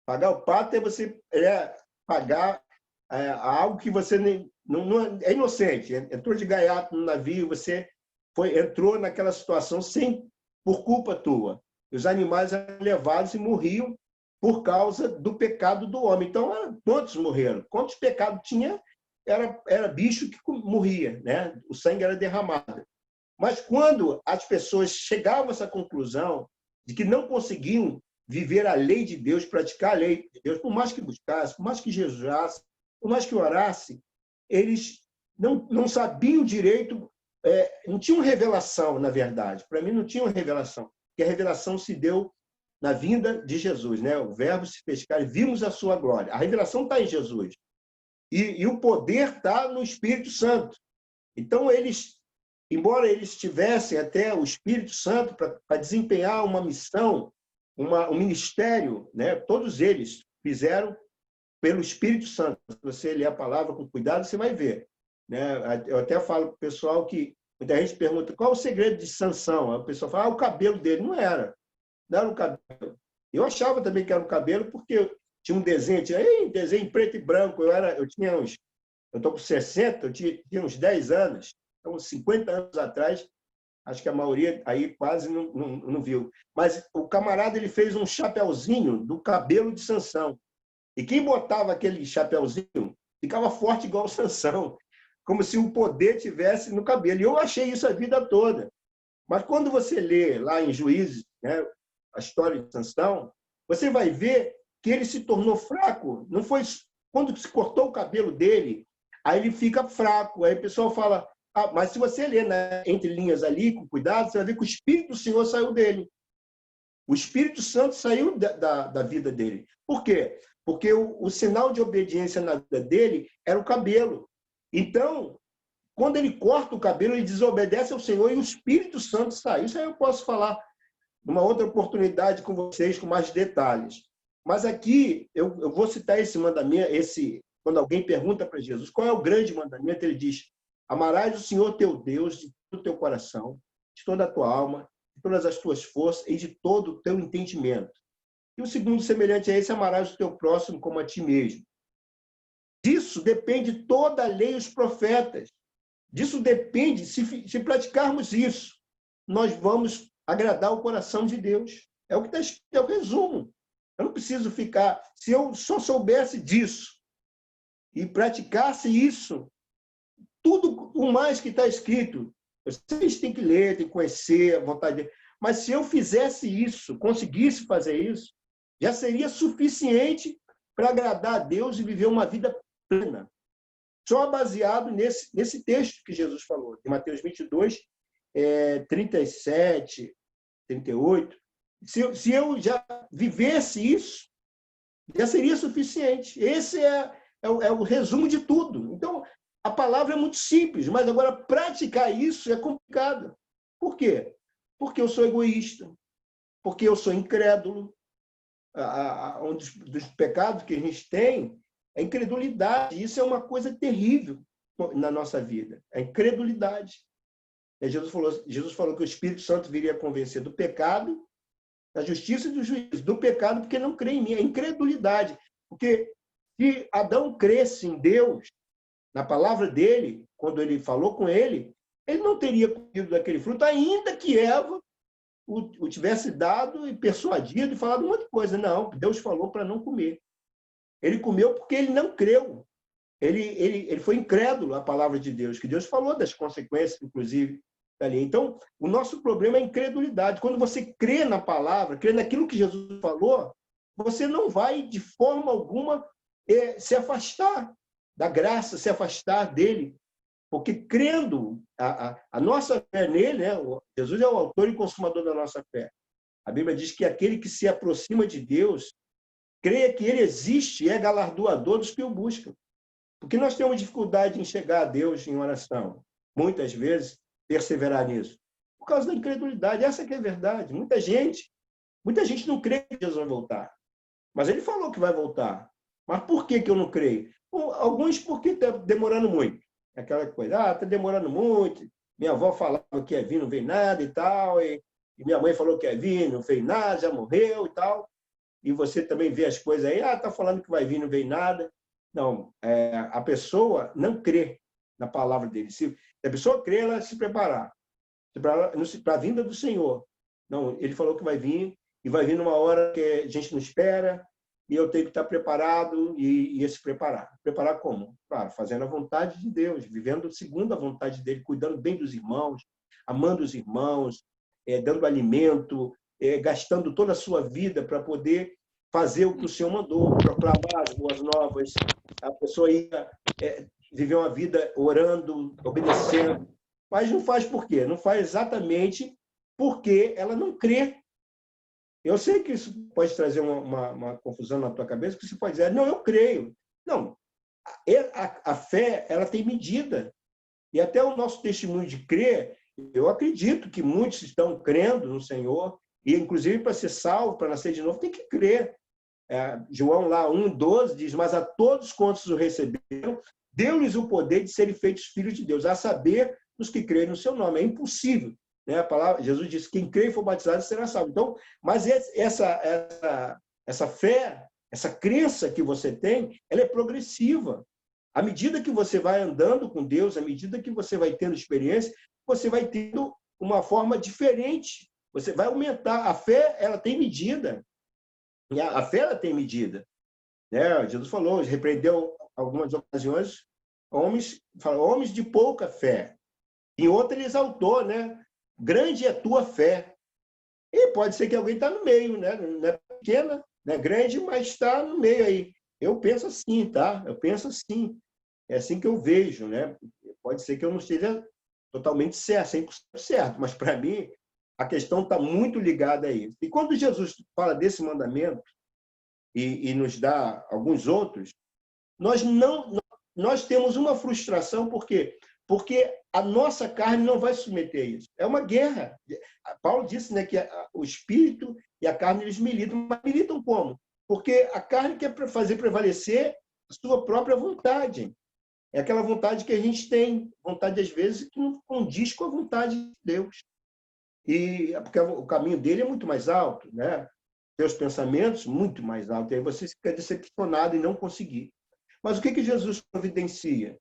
Pagar o pato é você pagar algo que você não é inocente. Entrou de gaiato no navio, você entrou naquela situação por culpa tua. Os animais eram levados e morriam por causa do pecado do homem. Então, quantos morreram? Quantos pecados tinha? Era bicho que morria, né? O sangue era derramado. Mas quando as pessoas chegavam a essa conclusão de que não conseguiam viver a lei de Deus, praticar a lei de Deus, por mais que buscasse, por mais que jejuasse, por mais que orasse, eles não sabiam direito, não tinham revelação, na verdade. Para mim, não tinham revelação, porque a revelação se deu na vinda de Jesus, né? O Verbo se fez carne, vimos a sua glória. A revelação está em Jesus. E o poder está no Espírito Santo. Então, embora eles tivessem até o Espírito Santo para desempenhar uma missão, um ministério, né? Todos eles fizeram pelo Espírito Santo. Se você ler a palavra com cuidado, você vai ver, né? Eu até falo para o pessoal que muita gente pergunta qual é o segredo de Sansão. A pessoa fala, o cabelo dele. Não era o cabelo. Eu achava também que era o cabelo porque tinha um desenho, desenho em preto e branco. Eu estou com 60, eu tinha uns 10 anos, então 50 anos atrás, acho que a maioria aí quase não viu. Mas o camarada ele fez um chapeuzinho do cabelo de Sansão. E quem botava aquele chapéuzinho ficava forte igual o Sansão, como se o poder tivesse no cabelo. E eu achei isso a vida toda. Mas quando você lê lá em Juízes, né, a história de Sansão, você vai ver que ele se tornou fraco. Não foi quando se cortou o cabelo dele, aí ele fica fraco. Aí o pessoal fala, mas se você ler, né, entre linhas ali, com cuidado, você vai ver que o Espírito do Senhor saiu dele. O Espírito Santo saiu da vida dele. Por quê? Porque o sinal de obediência na vida dele era o cabelo. Então, quando ele corta o cabelo, ele desobedece ao Senhor e o Espírito Santo sai. Isso aí eu posso falar numa outra oportunidade com vocês, com mais detalhes. Mas aqui, eu vou citar esse mandamento, quando alguém pergunta para Jesus qual é o grande mandamento, ele diz, amarás o Senhor teu Deus de todo o teu coração, de toda a tua alma, de todas as tuas forças e de todo o teu entendimento. E o segundo, semelhante a esse, amarás o teu próximo como a ti mesmo. Disso depende toda a lei e os profetas. Disso depende, se praticarmos isso, nós vamos agradar o coração de Deus. É o que está escrito, é o resumo. Eu não preciso ficar... Se eu só soubesse disso e praticasse isso, tudo o mais que está escrito, vocês têm que ler, têm que conhecer a vontade dele, mas se eu fizesse isso, conseguisse fazer isso, já seria suficiente para agradar a Deus e viver uma vida plena. Só baseado nesse texto que Jesus falou, de Mateus 22, 37, 38. Se eu já vivesse isso, já seria suficiente. Esse é o resumo de tudo. Então, a palavra é muito simples, mas agora praticar isso é complicado. Por quê? Porque eu sou egoísta, porque eu sou incrédulo. Um dos pecados que a gente tem é a incredulidade. Isso é uma coisa terrível na nossa vida, a incredulidade. Jesus falou que o Espírito Santo viria convencer do pecado, da justiça e do juízo. Do pecado porque não crê em mim, a incredulidade. Porque se Adão cresce em Deus, na palavra dele, quando ele falou com ele não teria comido daquele fruto, ainda que Eva o tivesse dado e persuadido e falado um monte de coisa. Não, Deus falou para não comer. Ele comeu porque ele não creu. Ele foi incrédulo à palavra de Deus, que Deus falou das consequências, inclusive, dali. Então, o nosso problema é a incredulidade. Quando você crê na palavra, crê naquilo que Jesus falou, você não vai, de forma alguma, se afastar da graça, se afastar dele. Porque crendo, a nossa fé nele, né? Jesus é o autor e consumador da nossa fé. A Bíblia diz que aquele que se aproxima de Deus, creia que ele existe e é galardoador dos que o buscam. Porque nós temos dificuldade em chegar a Deus em oração. Muitas vezes, perseverar nisso. Por causa da incredulidade. Essa que é a verdade. Muita gente não crê que Jesus vai voltar. Mas ele falou que vai voltar. Mas por que eu não creio? Alguns porque está demorando muito. Aquela coisa, está demorando muito. Minha avó falava que ia vir, não veio nada e tal. E minha mãe falou que ia vir, não fez nada, já morreu e tal. E você também vê as coisas aí, está falando que vai vir, não veio nada. Não, a pessoa não crê na palavra dele. Se a pessoa crê, ela se preparar para a vinda do Senhor. Não, ele falou que vai vir, e vai vir numa hora que a gente não espera, e eu tenho que estar preparado e se preparar. Preparar como? Claro, fazendo a vontade de Deus, vivendo segundo a vontade dele, cuidando bem dos irmãos, amando os irmãos, dando alimento, gastando toda a sua vida para poder fazer o que o Senhor mandou, proclamar as boas novas. A pessoa ia viver uma vida orando, obedecendo. Mas não faz por quê? Não faz exatamente porque ela não crê. Eu sei que isso pode trazer uma confusão na tua cabeça, que você pode dizer, não, eu creio. Não, a fé, ela tem medida. E até o nosso testemunho de crer, eu acredito que muitos estão crendo no Senhor, e inclusive para ser salvo, para nascer de novo, tem que crer. João lá 1,12 diz, mas a todos quantos o receberam, deu-lhes o poder de serem feitos filhos de Deus, a saber, os que creem no seu nome. É impossível. Né? A palavra, Jesus disse, quem crê e for batizado será salvo. Então, mas essa fé, essa crença que você tem, ela é progressiva. À medida que você vai andando com Deus, à medida que você vai tendo experiência, você vai tendo uma forma diferente. Você vai aumentar. A fé, ela tem medida. A fé, ela tem medida. né? Jesus falou, repreendeu algumas ocasiões homens de pouca fé. Em outra ele exaltou, né? Grande é a tua fé. E pode ser que alguém está no meio, né? Não é pequena, não é grande, mas está no meio aí. Eu penso assim, tá? Eu penso assim. É assim que eu vejo, né? Pode ser que eu não esteja totalmente certo, 100% certo, mas para mim a questão está muito ligada a isso. E quando Jesus fala desse mandamento e nos dá alguns outros, nós temos uma frustração, por quê? Porque a nossa carne não vai submeter a isso. É uma guerra. Paulo disse, né, que o espírito e a carne eles militam, mas militam como? Porque a carne quer fazer prevalecer a sua própria vontade. É aquela vontade que a gente tem, vontade às vezes que não condiz com a vontade de Deus. E porque o caminho dele é muito mais alto, né? Seus pensamentos muito mais altos. E aí você fica decepcionado em não conseguir. Mas o que Jesus providencia?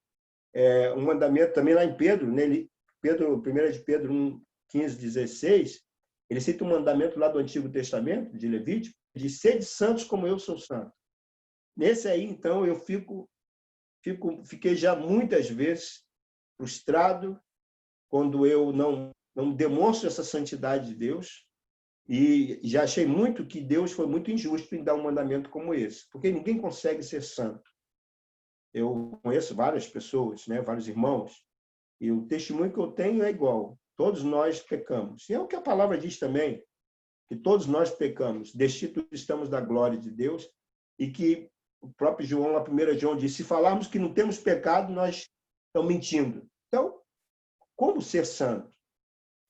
Um mandamento também lá em Pedro, nele, 1 de Pedro 1, 15, 16, ele cita um mandamento lá do Antigo Testamento, de Levítico, de sede santos como eu sou santo. Nesse aí, então, eu fiquei já muitas vezes frustrado quando eu não demonstro essa santidade de Deus, e já achei muito que Deus foi muito injusto em dar um mandamento como esse, porque ninguém consegue ser santo. Eu conheço várias pessoas, né, vários irmãos, e o testemunho que eu tenho é igual. Todos nós pecamos. E é o que a palavra diz também, que todos nós pecamos, destituídos estamos da glória de Deus, e que o próprio João, lá 1 João, diz, se falarmos que não temos pecado, nós estamos mentindo. Então, como ser santo?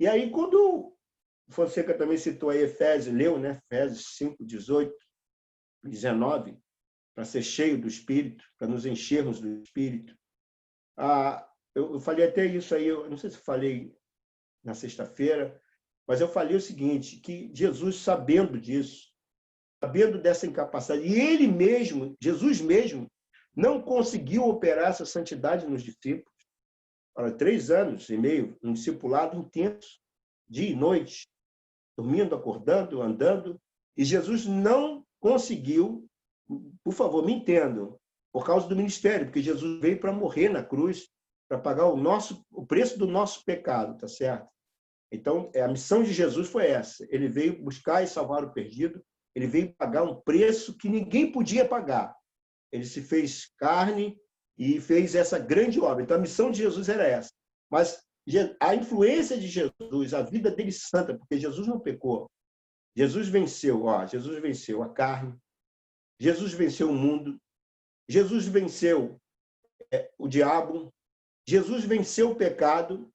E aí, quando Fonseca também citou aí Efésios, leu, né? Efésios 5, 18, 19, para ser cheio do Espírito, para nos enchermos do Espírito. Eu falei até isso aí, eu não sei se falei na sexta-feira, mas eu falei o seguinte, que Jesus, sabendo disso, sabendo dessa incapacidade, e ele mesmo, Jesus mesmo, não conseguiu operar essa santidade nos discípulos. 3 anos e meio, um discipulado intenso, dia e noite, dormindo, acordando, andando, e Jesus não conseguiu, por favor, me entendam, por causa do ministério, porque Jesus veio para morrer na cruz, para pagar o preço do nosso pecado, tá certo? Então, a missão de Jesus foi essa. Ele veio buscar e salvar o perdido, ele veio pagar um preço que ninguém podia pagar. Ele se fez carne e fez essa grande obra. Então, a missão de Jesus era essa. Mas a influência de Jesus, a vida dele santa, porque Jesus não pecou. Jesus venceu a carne, Jesus venceu o mundo, Jesus venceu o diabo, Jesus venceu o pecado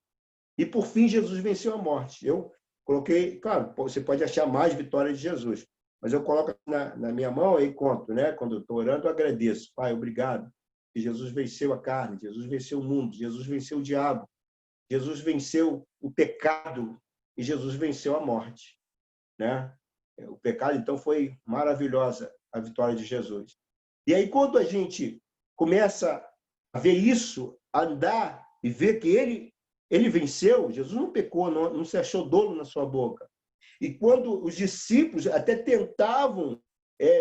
e, por fim, Jesus venceu a morte. Eu coloquei, claro, você pode achar mais vitórias de Jesus, mas eu coloco na minha mão e conto, né? Quando eu estou orando, eu agradeço. Pai, obrigado. Que Jesus venceu a carne, Jesus venceu o mundo, Jesus venceu o diabo, Jesus venceu o pecado e Jesus venceu a morte, né? O pecado, então, foi maravilhosa a vitória de Jesus. E aí, quando a gente começa a ver isso, andar e ver que ele venceu, Jesus não pecou, não se achou dolo na sua boca. E quando os discípulos até tentavam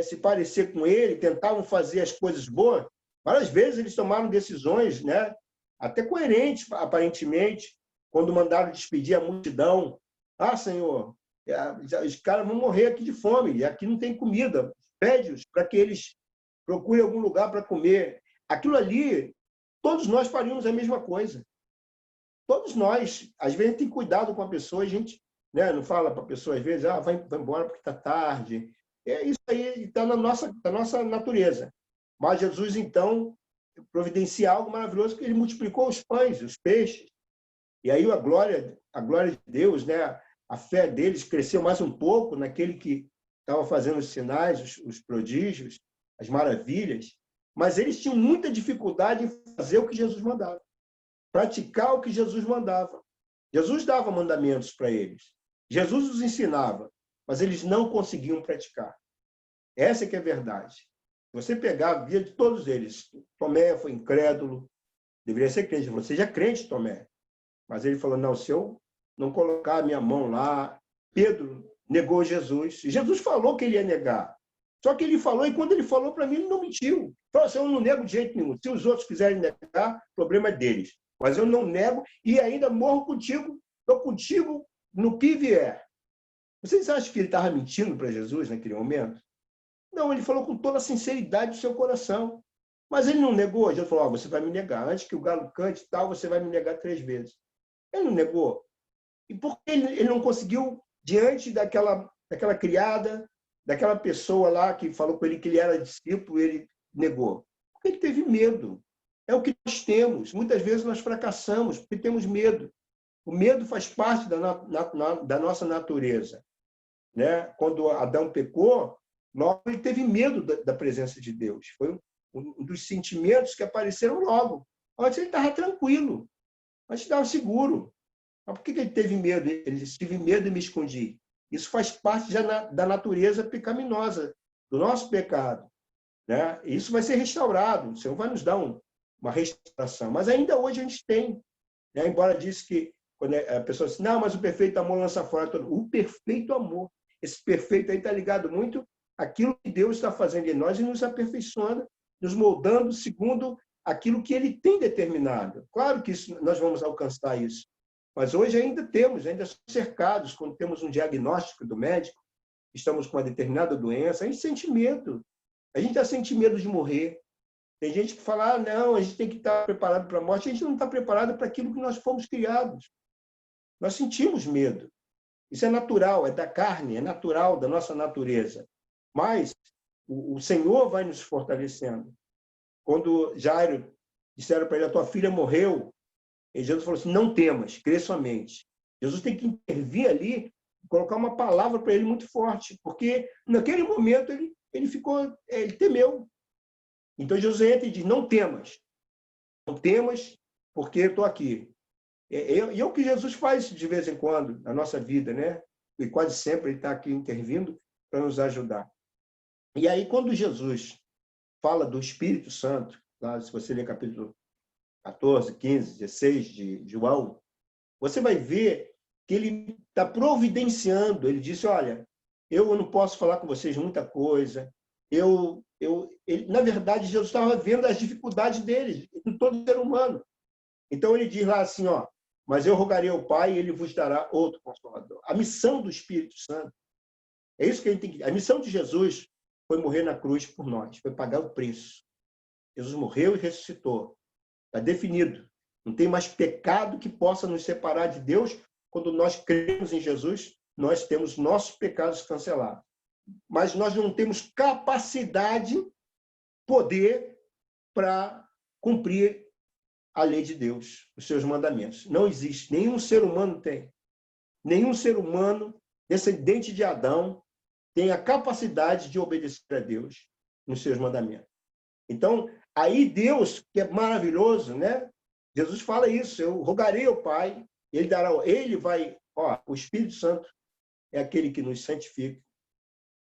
se parecer com ele, tentavam fazer as coisas boas, várias vezes eles tomaram decisões, né, até coerentes, aparentemente, quando mandaram despedir a multidão. Senhor, os caras vão morrer aqui de fome, e aqui não tem comida. Pede-os para que eles procurem algum lugar para comer. Aquilo ali, todos nós faríamos a mesma coisa. Todos nós, às vezes, tem cuidado com a pessoa, a gente, né, não fala para a pessoa, às vezes, vai embora porque está tarde. Isso aí está na nossa natureza. Mas Jesus, então, providencia algo maravilhoso, que ele multiplicou os pães, os peixes. E aí a glória de Deus, né, a fé deles cresceu mais um pouco naquele que estava fazendo os sinais, os prodígios, as maravilhas. Mas eles tinham muita dificuldade em fazer o que Jesus mandava, praticar o que Jesus mandava. Jesus dava mandamentos para eles. Jesus os ensinava, mas eles não conseguiam praticar. Essa é que é a verdade. Você pegar a vida de todos eles. Tomé foi incrédulo, deveria ser crente. Você já é crente, Tomé. Mas ele falou, não, se eu não colocar a minha mão lá... Pedro negou Jesus. Jesus falou que ele ia negar. Só que ele falou, e quando ele falou para mim, ele não mentiu. Falou assim, eu não nego de jeito nenhum. Se os outros quiserem negar, o problema é deles. Mas eu não nego e ainda morro contigo, estou contigo no que vier. Vocês acham que ele estava mentindo para Jesus naquele momento? Não, ele falou com toda a sinceridade do seu coração. Mas ele não negou. Jesus falou, você vai me negar. Antes que o galo cante e tal, você vai me negar 3 vezes. Ele não negou. E por que ele não conseguiu, diante daquela criada, daquela pessoa lá que falou com ele que ele era discípulo, ele negou? Porque ele teve medo. É o que nós temos. Muitas vezes nós fracassamos porque temos medo. O medo faz parte da nossa natureza. Né? Quando Adão pecou, logo ele teve medo da presença de Deus. Foi um dos sentimentos que apareceram logo. Antes ele estava tranquilo, antes estava seguro. Mas por que ele teve medo? Ele disse, tive medo e me escondi. Isso faz parte da natureza pecaminosa, do nosso pecado. Né? E isso vai ser restaurado. O Senhor vai nos dar uma restauração. Mas ainda hoje a gente tem. Né? Embora disse que quando a pessoa diz, não, mas o perfeito amor lança fora todo. O perfeito amor. Esse perfeito aí está ligado muito àquilo que Deus está fazendo em nós e nos aperfeiçoando, nos moldando segundo aquilo que Ele tem determinado. Claro que nós vamos alcançar isso. Mas hoje ainda somos cercados, quando temos um diagnóstico do médico, estamos com uma determinada doença, a gente sente medo. A gente já sente medo de morrer. Tem gente que fala, não, a gente tem que estar preparado para a morte. A gente não está preparado para aquilo que nós fomos criados. Nós sentimos medo. Isso é natural, é da carne, é natural, da nossa natureza. Mas o Senhor vai nos fortalecendo. Quando Jairo disseram para ele, a tua filha morreu, e Jesus falou assim, não temas, crê somente. Jesus tem que intervir ali, colocar uma palavra para ele muito forte, porque naquele momento ele temeu. Então Jesus entra e diz, não temas, porque eu estou aqui. E é o que Jesus faz de vez em quando na nossa vida, né? E quase sempre ele está aqui intervindo para nos ajudar. E aí, quando Jesus fala do Espírito Santo, lá, se você ler capítulo 14, 15, 16 de João, você vai ver que ele está providenciando. Ele disse, olha, eu não posso falar com vocês muita coisa. Na verdade, Jesus estava vendo as dificuldades deles, de todo ser humano. Então, ele diz lá assim, ó, mas eu rogarei ao Pai e ele vos dará outro Consolador. A missão do Espírito Santo, é isso que a gente tem que... A missão de Jesus foi morrer na cruz por nós, foi pagar o preço. Jesus morreu e ressuscitou. Está definido. Não tem mais pecado que possa nos separar de Deus. Quando nós cremos em Jesus, nós temos nossos pecados cancelados. Mas nós não temos capacidade, poder para cumprir a lei de Deus, os seus mandamentos. Não existe. Nenhum ser humano tem. Nenhum ser humano, descendente de Adão, tem a capacidade de obedecer a Deus nos seus mandamentos. Então, aí Deus, que é maravilhoso, né? Jesus fala isso, eu rogarei ao Pai, ele vai, o Espírito Santo é aquele que nos santifica,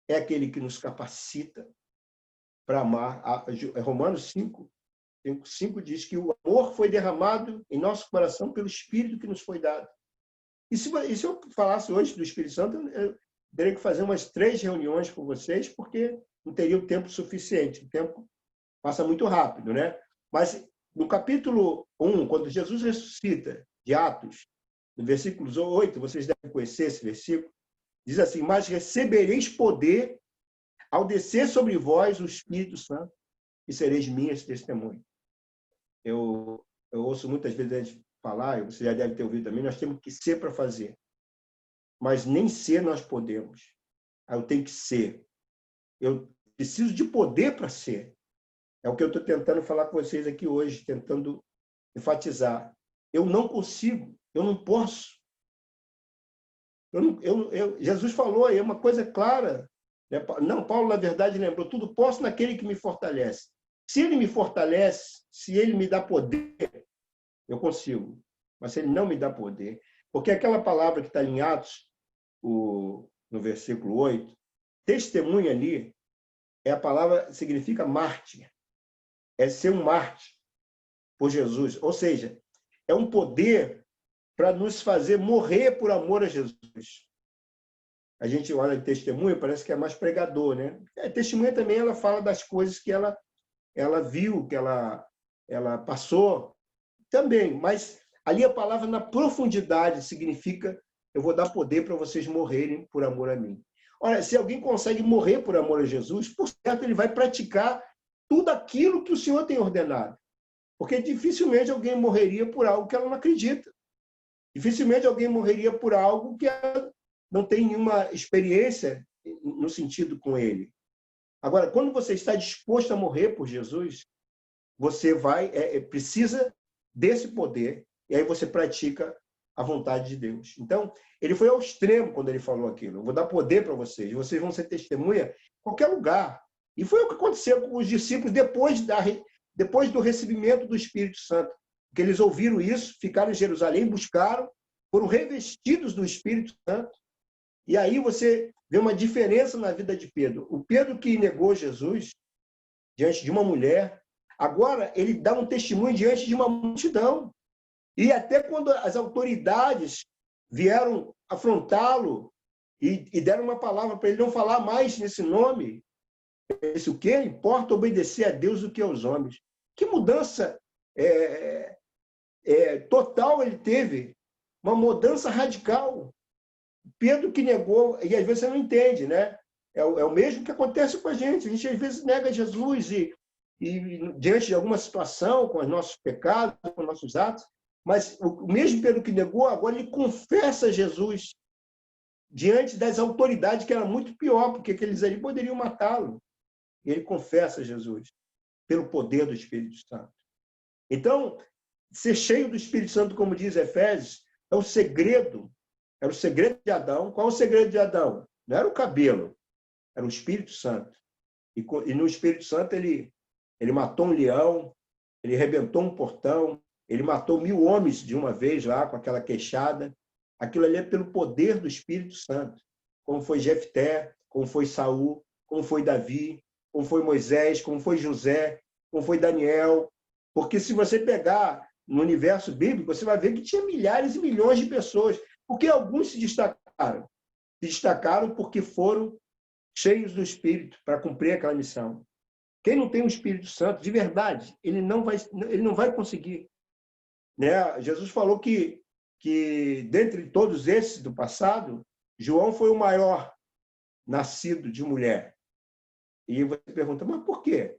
é aquele que nos capacita para amar. Romanos 5 diz que o amor foi derramado em nosso coração pelo Espírito que nos foi dado. E se eu falasse hoje do Espírito Santo, eu teria que fazer umas 3 reuniões com vocês, porque não teria o tempo suficiente. O tempo passa muito rápido, né? Mas no capítulo 1, quando Jesus ressuscita, de Atos, no versículo 8, vocês devem conhecer esse versículo, diz assim, mas recebereis poder ao descer sobre vós o Espírito Santo e sereis minhas testemunhas. Eu ouço muitas vezes a gente falar, e você já deve ter ouvido também, nós temos que ser para fazer. Mas nem ser nós podemos. Eu tenho que ser. Eu preciso de poder para ser. É o que eu estou tentando falar com vocês aqui hoje, tentando enfatizar. Eu não consigo, eu não posso. Jesus falou aí, é uma coisa clara. Não, Paulo, na verdade, lembrou, tudo posso naquele que me fortalece. Se ele me fortalece, se ele me dá poder, eu consigo. Mas se ele não me dá poder, porque aquela palavra que está em Atos, no versículo 8, testemunha ali, a palavra significa mártir. É ser um mártir por Jesus. Ou seja, é um poder para nos fazer morrer por amor a Jesus. a gente olha de testemunha, parece que é mais pregador, né? Testemunha também, ela fala das coisas que ela viu, que ela passou também, mas ali a palavra na profundidade significa eu vou dar poder para vocês morrerem por amor a mim. Olha, se alguém consegue morrer por amor a Jesus, por certo, ele vai praticar tudo aquilo que o Senhor tem ordenado. Porque dificilmente alguém morreria por algo que ela não acredita. Dificilmente alguém morreria por algo que ela não tem nenhuma experiência no sentido com ele. Agora, quando você está disposto a morrer por Jesus, você precisa desse poder, e aí você pratica a vontade de Deus. Então, ele foi ao extremo quando ele falou aquilo. Eu vou dar poder para vocês vão ser testemunha em qualquer lugar. E foi o que aconteceu com os discípulos depois do recebimento do Espírito Santo. Que eles ouviram isso, ficaram em Jerusalém, buscaram, foram revestidos do Espírito Santo. E aí você vê uma diferença na vida de Pedro. O Pedro que negou Jesus diante de uma mulher, agora ele dá um testemunho diante de uma multidão. E até quando as autoridades vieram afrontá-lo e deram uma palavra para ele não falar mais nesse nome, ele disse, o quê? Importa obedecer a Deus do que aos homens. Que mudança total ele teve, uma mudança radical. Pedro que negou, e às vezes você não entende, né? É o mesmo que acontece com a gente às vezes nega Jesus e diante de alguma situação, com os nossos pecados, com os nossos atos, mas o mesmo Pedro que negou, agora ele confessa Jesus diante das autoridades, que era muito pior, porque aqueles ali poderiam matá-lo. E ele confessa Jesus pelo poder do Espírito Santo. Então, ser cheio do Espírito Santo, como diz Efésios, é o segredo. Era o segredo de Adão. Qual é o segredo de Adão? Não era o cabelo, era o Espírito Santo. E no Espírito Santo ele matou um leão, ele arrebentou um portão, ele matou 1000 homens de uma vez lá com aquela queixada. Aquilo ali é pelo poder do Espírito Santo. Como foi Jefté, como foi Saul, como foi Davi, como foi Moisés, como foi José, como foi Daniel. Porque se você pegar no universo bíblico, você vai ver que tinha milhares e milhões de pessoas. Porque alguns se destacaram. Se destacaram porque foram cheios do Espírito para cumprir aquela missão. Quem não tem o Espírito Santo, de verdade, ele não vai conseguir. Né? Jesus falou que dentre todos esses do passado, João foi o maior nascido de mulher. E você pergunta, mas por quê?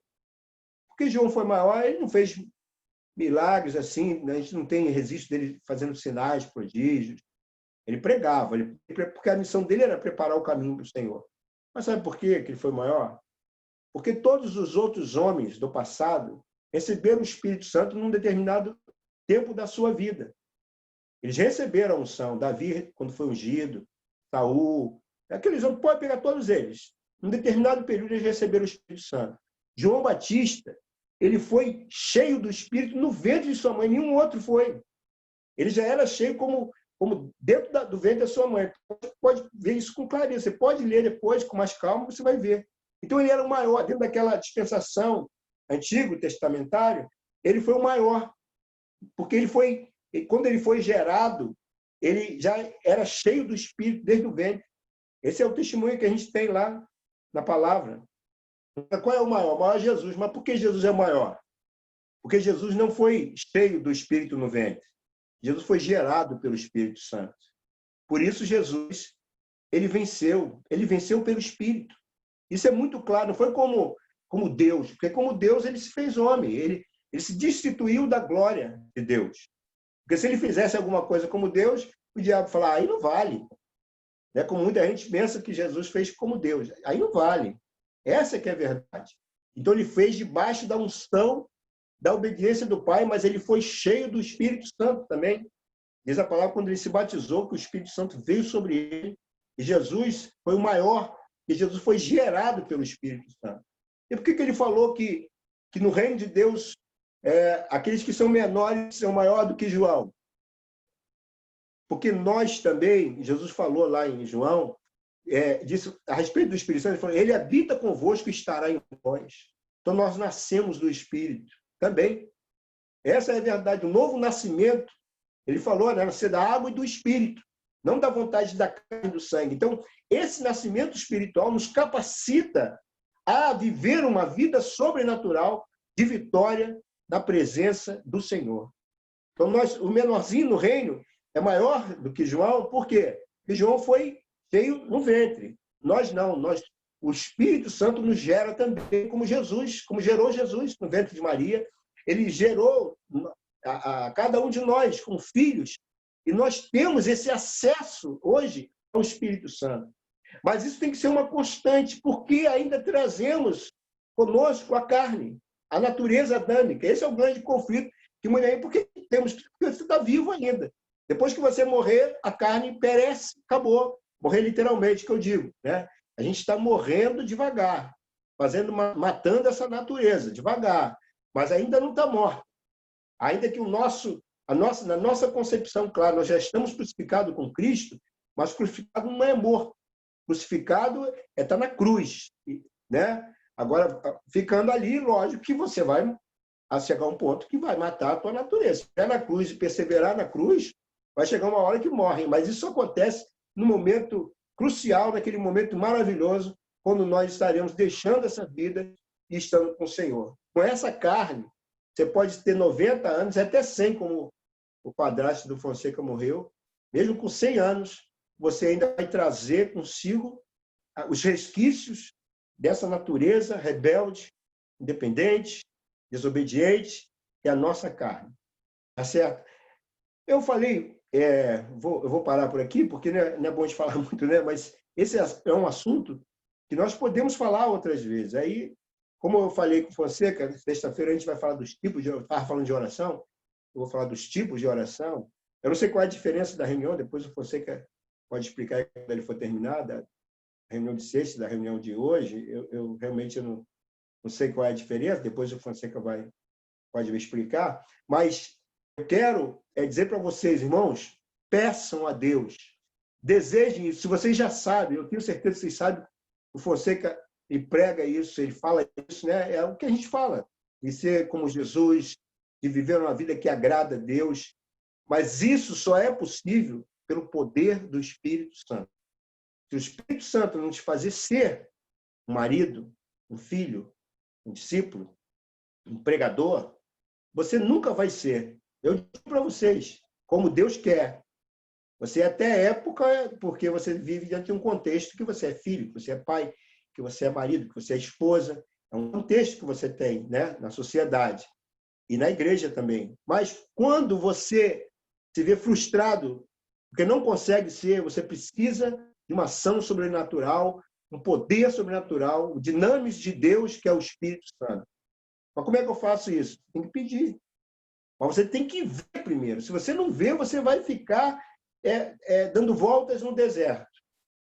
Porque João foi maior, ele não fez milagres assim, a gente não tem registro dele fazendo sinais, prodígios. Ele pregava, porque a missão dele era preparar o caminho para o Senhor. Mas sabe por quê que ele foi maior? Porque todos os outros homens do passado receberam o Espírito Santo num determinado tempo da sua vida. Eles receberam a unção. Davi, quando foi ungido, Saul, aqueles homens, pode pegar todos eles. Num determinado período, eles receberam o Espírito Santo. João Batista, ele foi cheio do Espírito no ventre de sua mãe, nenhum outro foi. Ele já era cheio como dentro do ventre da sua mãe. Você pode ver isso com clareza. Você pode ler depois, com mais calma, você vai ver. Então, ele era o maior. Dentro daquela dispensação antigo, testamentário, ele foi o maior. Porque quando ele foi gerado, ele já era cheio do Espírito desde o ventre. Esse é o testemunho que a gente tem lá na palavra. Qual é o maior? O maior é Jesus. Mas por que Jesus é o maior? Porque Jesus não foi cheio do Espírito no ventre. Jesus foi gerado pelo Espírito Santo. Por isso, Jesus, ele venceu pelo Espírito. Isso é muito claro, não foi como Deus, porque como Deus ele se fez homem, ele se destituiu da glória de Deus. Porque se ele fizesse alguma coisa como Deus, o diabo falar, aí não vale. Né? Como muita gente pensa que Jesus fez como Deus, aí não vale. Essa que é a verdade. Então ele fez debaixo da unção, da obediência do Pai, mas ele foi cheio do Espírito Santo também. Diz a palavra quando ele se batizou, que o Espírito Santo veio sobre ele, e Jesus foi o maior, e Jesus foi gerado pelo Espírito Santo. E por que ele falou que no reino de Deus, aqueles que são menores são maiores do que João? Porque nós também, Jesus falou lá em João, disse, a respeito do Espírito Santo, ele falou, ele habita convosco e estará em vós. Então nós nascemos do Espírito também. Essa é a verdade, o novo nascimento. Ele falou, né, nascer da água e do Espírito. não da vontade da carne e do sangue. Então, esse nascimento espiritual nos capacita a viver uma vida sobrenatural de vitória na presença do Senhor. Então, o menorzinho no reino é maior do que João, por quê? Porque João foi cheio no ventre. Nós não, o Espírito Santo nos gera também, como Jesus, como gerou Jesus no ventre de Maria. Ele gerou a cada um de nós como filhos, e nós temos esse acesso hoje ao Espírito Santo. Mas isso tem que ser uma constante, porque ainda trazemos conosco a carne, a natureza adâmica. Esse é o grande conflito que mulher, porque você está vivo ainda. Depois que você morrer, a carne perece, acabou. Morrer literalmente, que eu digo, né? A gente está morrendo devagar, matando essa natureza devagar, mas ainda não está morta. Ainda que na nossa concepção, claro, nós já estamos crucificados com Cristo, mas crucificado não é morto. Crucificado é estar na cruz, né? Agora, ficando ali, lógico que você vai chegar a um ponto que vai matar a tua natureza. Se estiver na cruz e perseverar na cruz, vai chegar uma hora que morrem. Mas isso acontece no momento crucial, naquele momento maravilhoso, quando nós estaremos deixando essa vida e estando com o Senhor. Com essa carne, você pode ter 90 anos, até 100, como o padrasto do Fonseca morreu. Mesmo com 100 anos, você ainda vai trazer consigo os resquícios dessa natureza rebelde, independente, desobediente, que é a nossa carne. Tá certo? Eu falei, eu vou parar por aqui, porque não é bom de falar muito, né? Mas esse é um assunto que nós podemos falar outras vezes. Aí, como eu falei com o Fonseca, sexta-feira a gente vai falar dos tipos de... Eu estava falando de oração, eu vou falar dos tipos de oração. Eu não sei qual é a diferença da reunião, depois o Fonseca pode explicar quando ele for terminada, a reunião de sexta, da reunião de hoje. Eu realmente não sei qual é a diferença, depois o Fonseca pode me explicar, mas eu quero dizer para vocês, irmãos, peçam a Deus, desejem isso. Se vocês já sabem, eu tenho certeza que vocês sabem, o Fonseca ele prega isso, ele fala isso, né? É o que a gente fala, de ser como Jesus, de viver uma vida que agrada a Deus, mas isso só é possível pelo poder do Espírito Santo. Se o Espírito Santo não te fazer ser um marido, um filho, um discípulo, um pregador, você nunca vai ser. Eu digo para vocês, como Deus quer. Você até época, porque você vive dentro de um contexto que você é filho, que você é pai, que você é marido, que você é esposa. É um contexto que você tem, né, na sociedade e na igreja também. Mas quando você se vê frustrado, porque não consegue ser, você precisa de uma ação sobrenatural, um poder sobrenatural, o dinamis de Deus, que é o Espírito Santo. Mas como é que eu faço isso? Tem que pedir. Mas você tem que ver primeiro. Se você não vê, você vai ficar dando voltas no deserto.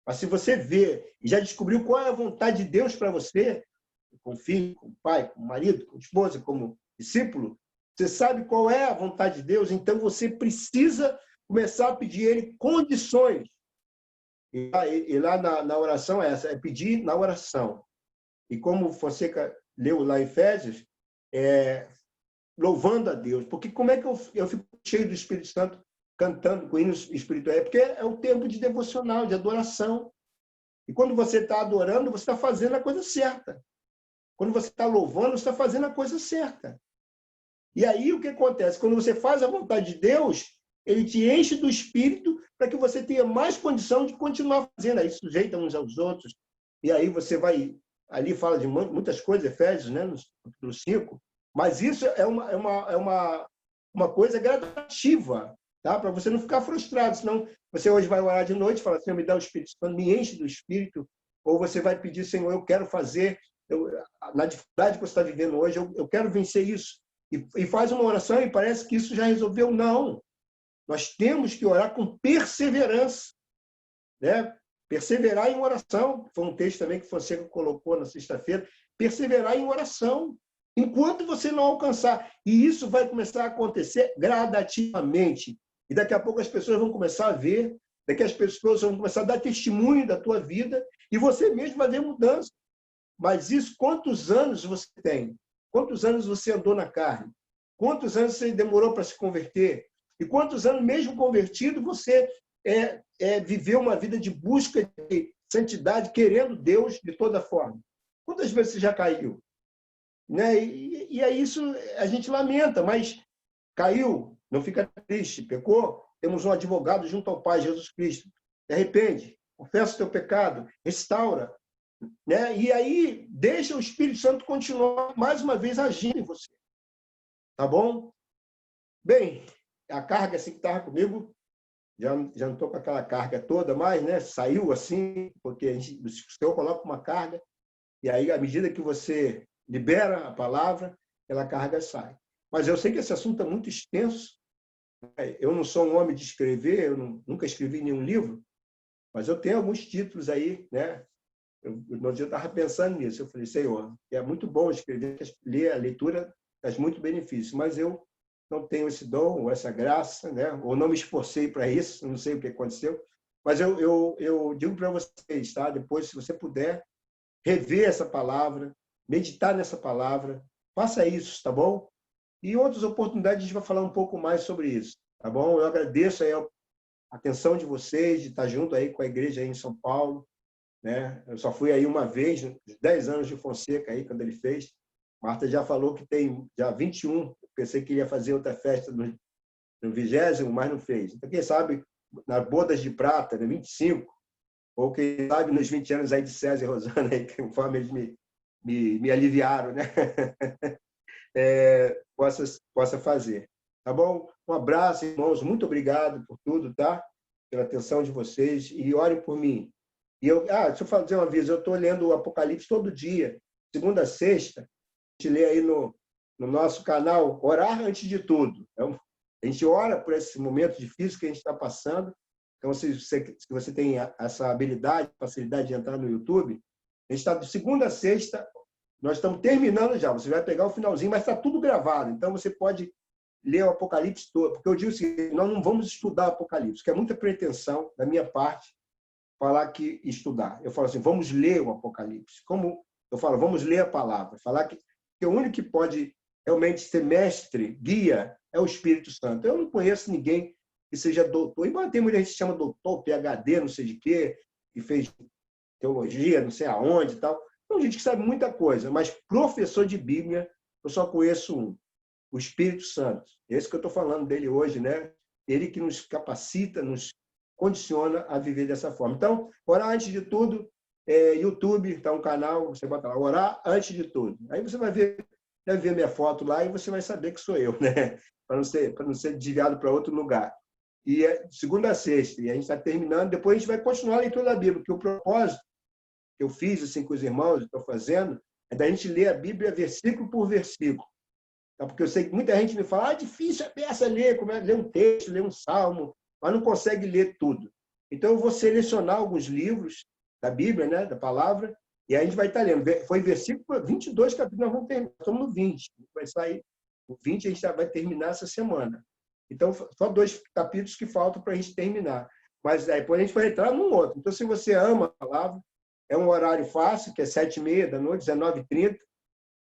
Mas se você vê e já descobriu qual é a vontade de Deus para você, com filho, com pai, com marido, com esposa, como discípulo, você sabe qual é a vontade de Deus, então você precisa começar a pedir a Ele condições. E lá na oração é essa, é pedir na oração. E como Fonseca leu lá em Efésios, louvando a Deus. Porque como é que eu fico cheio do Espírito Santo cantando com hinos espirituais? Porque é o tempo de devocional, de adoração. E quando você está adorando, você está fazendo a coisa certa. Quando você está louvando, você está fazendo a coisa certa. E aí o que acontece? Quando você faz a vontade de Deus, Ele te enche do Espírito para que você tenha mais condição de continuar fazendo. Aí sujeita uns aos outros. E aí você vai... Ali fala de muitas coisas, Efésios, né, no capítulo 5. Mas isso é uma coisa gradativa, tá? Para você não ficar frustrado. Senão você hoje vai orar de noite e fala, Senhor, me dá o Espírito Santo, me enche do Espírito. Ou você vai pedir, Senhor, eu quero fazer... na dificuldade que você está vivendo hoje, eu quero vencer isso. E faz uma oração e parece que isso já resolveu. Não. Nós temos que orar com perseverança, né? Perseverar em oração. Foi um texto também que Fonseca colocou na sexta-feira. Perseverar em oração. Enquanto você não alcançar. E isso vai começar a acontecer gradativamente. E daqui a pouco as pessoas vão começar a ver, daqui as pessoas vão começar a dar testemunho da tua vida, e você mesmo vai ver mudança. Mas isso, quantos anos você tem? Quantos anos você andou na carne? Quantos anos você demorou para se converter? E quantos anos, mesmo convertido, você é viver uma vida de busca de santidade, querendo Deus de toda forma. Quantas vezes você já caiu? Né? E é isso, a gente lamenta, mas caiu, não fica triste, pecou, temos um advogado junto ao Pai, Jesus Cristo. Se arrepende, confessa o teu pecado, restaura. Né? E aí, deixa o Espírito Santo continuar, mais uma vez, agindo em você. Tá bom? Bem, a carga assim que estava comigo, já não estou com aquela carga toda mais, né? Saiu assim, porque o Senhor coloca uma carga, e aí, à medida que você libera a palavra, aquela carga sai. Mas eu sei que esse assunto é muito extenso. Eu não sou um homem de escrever, eu nunca escrevi nenhum livro, mas eu tenho alguns títulos aí, né? No dia eu estava pensando nisso. Eu falei, Senhor, é muito bom escrever, ler a leitura traz muito benefício, mas eu não tenho esse dom, ou essa graça, né? Ou não me esforcei para isso, não sei o que aconteceu. Mas eu digo para vocês, tá? Depois, se você puder, rever essa palavra, meditar nessa palavra, faça isso, tá bom? E em outras oportunidades a gente vai falar um pouco mais sobre isso, tá bom? Eu agradeço aí a atenção de vocês, de estar junto aí com a igreja aí em São Paulo, né? Eu só fui aí uma vez, nos 10 anos de Fonseca aí, quando ele fez. Marta já falou que tem já 21, pensei que ia fazer outra festa no 20º, mas não fez. Então, quem sabe, nas bodas de prata, né, 25, ou quem sabe nos 20 anos aí de César e Rosana, aí, conforme eles me aliviaram, né? Possa fazer. Tá bom? Um abraço, irmãos. Muito obrigado por tudo, tá? Pela atenção de vocês. E orem por mim. E deixa eu fazer um aviso. Eu estou lendo o Apocalipse todo dia, segunda a sexta. A gente lê aí no nosso canal, Orar Antes de Tudo. Então, a gente ora por esse momento difícil que a gente está passando. Então, se você tem essa habilidade, facilidade de entrar no YouTube, a gente está de segunda a sexta, nós estamos terminando já. Você vai pegar o finalzinho, mas está tudo gravado. Então, você pode ler o Apocalipse todo. Porque eu digo assim, nós não vamos estudar o Apocalipse, que é muita pretensão da minha parte falar que estudar. Eu falo assim, vamos ler o Apocalipse. Como eu falo, vamos ler a palavra. Falar que o único que pode realmente ser mestre, guia, é o Espírito Santo. Eu não conheço ninguém que seja doutor. Embora tem muita gente que chama doutor, PhD, não sei de quê, que fez teologia, não sei aonde e tal. Tem gente que sabe muita coisa, mas professor de Bíblia, eu só conheço um, o Espírito Santo. Esse que eu estou falando dele hoje, né? Ele que nos capacita, nos condiciona a viver dessa forma. Então, orar antes de tudo, YouTube, está um canal, você bota lá, orar antes de tudo. Aí você vai ver, deve ver minha foto lá e você vai saber que sou eu, né? Para não ser desviado para outro lugar. E é segunda a sexta, e a gente está terminando, depois a gente vai continuar a leitura da Bíblia, porque o propósito que eu fiz assim, com os irmãos, estou fazendo, é da gente ler a Bíblia versículo por versículo. Tá? Porque eu sei que muita gente me fala, difícil é ler, como é ler um texto, ler um salmo, mas não consegue ler tudo. Então, eu vou selecionar alguns livros da Bíblia, né, da palavra, e aí a gente vai estar lendo. Foi versículo 22 capítulos, nós vamos terminar, estamos no 20. Vai sair o 20, a gente vai terminar essa semana. Então, só 2 capítulos que faltam para a gente terminar. Mas depois a gente vai entrar num outro. Então, se você ama a palavra, é um horário fácil, que é 7h30 da noite, 19h30.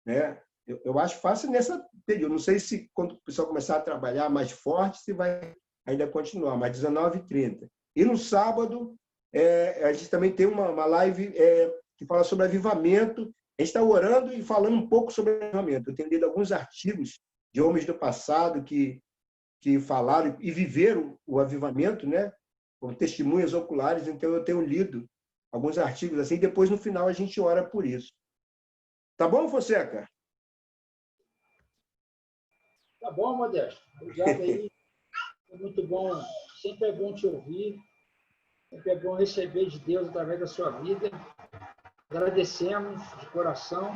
Né? Eu acho fácil nessa período. Não sei se quando o pessoal começar a trabalhar mais forte, se vai ainda continuar, mas 19h30. E no sábado, a gente também tem uma live que fala sobre avivamento. A gente está orando e falando um pouco sobre avivamento. Eu tenho lido alguns artigos de homens do passado que falaram e viveram o avivamento, né? Com testemunhas oculares. Então, eu tenho lido alguns artigos assim. Depois, no final, a gente ora por isso. Tá bom, Fonseca? Tá bom, Modesto. Obrigado aí. É muito bom. Sempre é bom te ouvir. Sempre é bom receber de Deus através da sua vida. Agradecemos de coração.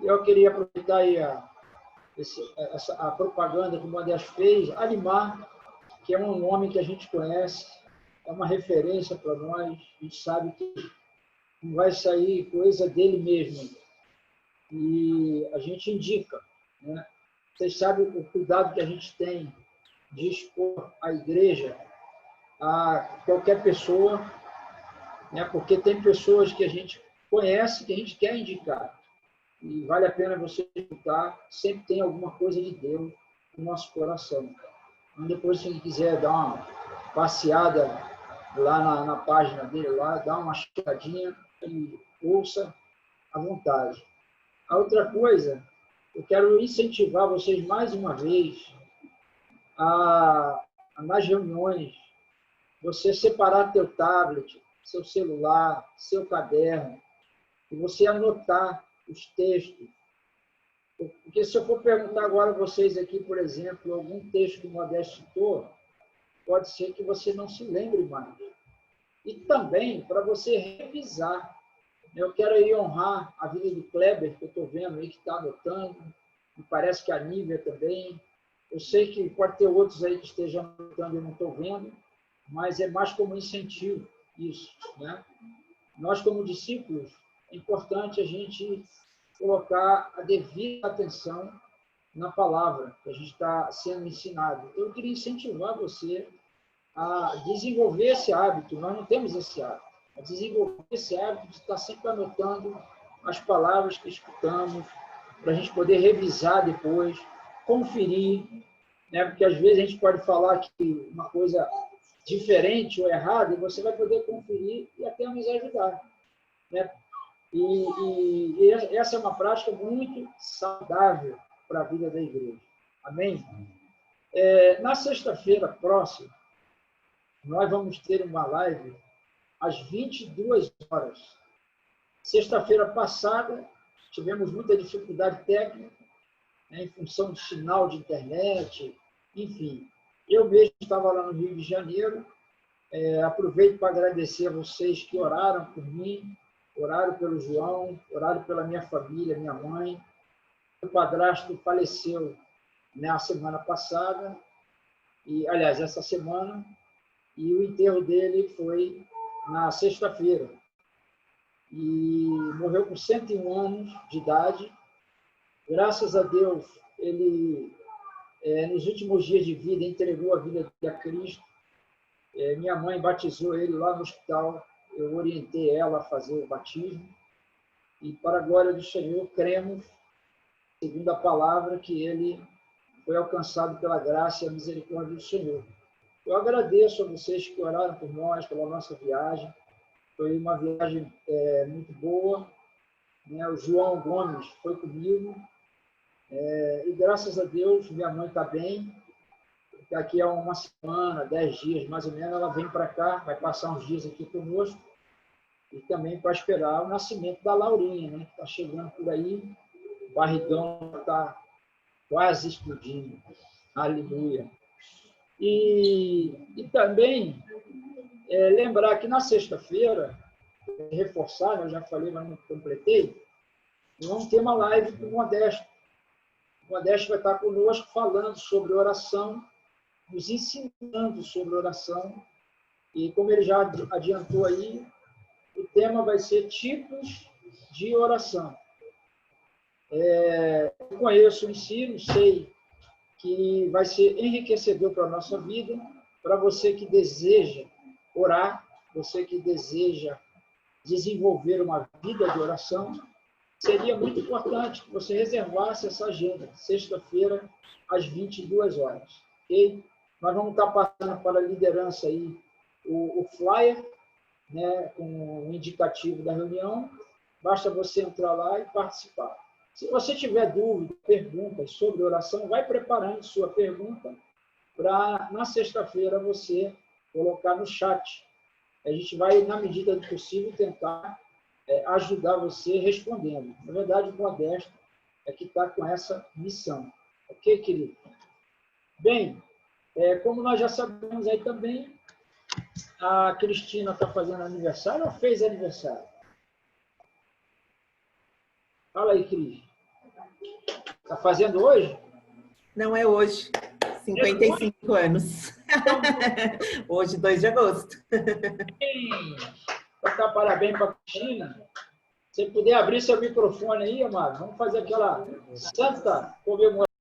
E eu queria aproveitar aí a propaganda que o Modesto fez, animar, que é um homem que a gente conhece, é uma referência para nós. A gente sabe que não vai sair coisa dele mesmo. E a gente indica, né? Vocês sabem o cuidado que a gente tem de expor a igreja a qualquer pessoa, né? Porque tem pessoas que a gente conhece, que a gente quer indicar. E vale a pena você escutar, sempre tem alguma coisa de Deus no nosso coração. Então, depois, se você quiser dar passeada lá na página dele, lá, dá uma checadinha e ouça à vontade. A outra coisa, eu quero incentivar vocês mais uma vez nas reuniões, você separar teu tablet, seu celular, seu caderno, e você anotar os textos. Porque se eu for perguntar agora a vocês aqui, por exemplo, algum texto que o Modesto citou, pode ser que você não se lembre mais. E também para você revisar. Eu quero aí honrar a vida do Kleber, que eu estou vendo aí que está anotando, me parece que a Nívia também. Eu sei que pode ter outros aí que estejam anotando e eu não estou vendo, mas é mais como incentivo isso, né? Nós, como discípulos, é importante a gente colocar a devida atenção na palavra que a gente está sendo ensinado. Então, eu queria incentivar você a desenvolver esse hábito. Nós não temos esse hábito. A desenvolver esse hábito de estar sempre anotando as palavras que escutamos, para a gente poder revisar depois, conferir, né? Porque às vezes a gente pode falar que uma coisa diferente ou errada, e você vai poder conferir e até nos ajudar, né? E essa é uma prática muito saudável para a vida da igreja. Amém? Na sexta-feira próxima, nós vamos ter uma live às 22 horas. Sexta-feira passada, tivemos muita dificuldade técnica, né, em função de sinal de internet, enfim. Eu mesmo estava lá no Rio de Janeiro. Aproveito para agradecer a vocês que oraram por mim, oraram pelo João, oraram pela minha família, minha mãe. Meu padrasto faleceu na semana passada, aliás, essa semana, e o enterro dele foi na sexta-feira. E morreu com 101 anos de idade. Graças a Deus, ele, nos últimos dias de vida, entregou a vida a Cristo. Minha mãe batizou ele lá no hospital. Eu orientei ela a fazer o batismo. E, para a glória do Senhor, cremos, segundo a palavra, que ele foi alcançado pela graça e a misericórdia do Senhor. Eu agradeço a vocês que oraram por nós, pela nossa viagem. Foi uma viagem muito boa, né? O João Gomes foi comigo. E, graças a Deus, minha mãe está bem. Daqui a uma semana, 10 dias, mais ou menos, ela vem para cá, vai passar uns dias aqui conosco. E também para esperar o nascimento da Laurinha, né? Que está chegando por aí. O barrigão está quase explodindo. Aleluia. E também lembrar que na sexta-feira, reforçar, né, eu já falei, mas não completei, vamos ter uma live com o Modesto. O Modesto vai estar conosco falando sobre oração, nos ensinando sobre oração. E como ele já adiantou aí, o tema vai ser tipos de oração. Eu conheço o ensino, sei que vai ser enriquecedor para a nossa vida, para você que deseja orar, você que deseja desenvolver uma vida de oração. Seria muito importante que você reservasse essa agenda, sexta-feira, às 22 horas. Okay? Nós vamos estar passando para a liderança aí o flyer, né, com o indicativo da reunião. Basta você entrar lá e participar. Se você tiver dúvida, perguntas sobre oração, vai preparando sua pergunta para, na sexta-feira, você colocar no chat. A gente vai, na medida do possível, tentar ajudar você respondendo. Na verdade, o Modesto é que está com essa missão. Ok, querido? Bem, como nós já sabemos aí também, a Cristina está fazendo aniversário ou fez aniversário? Fala aí, Cris. Está fazendo hoje? Não é hoje. 55 anos. Hoje, 2 de agosto. Vou dar parabéns para a Cristina. Se puder abrir seu microfone aí, amado, vamos fazer aquela santa comemoração.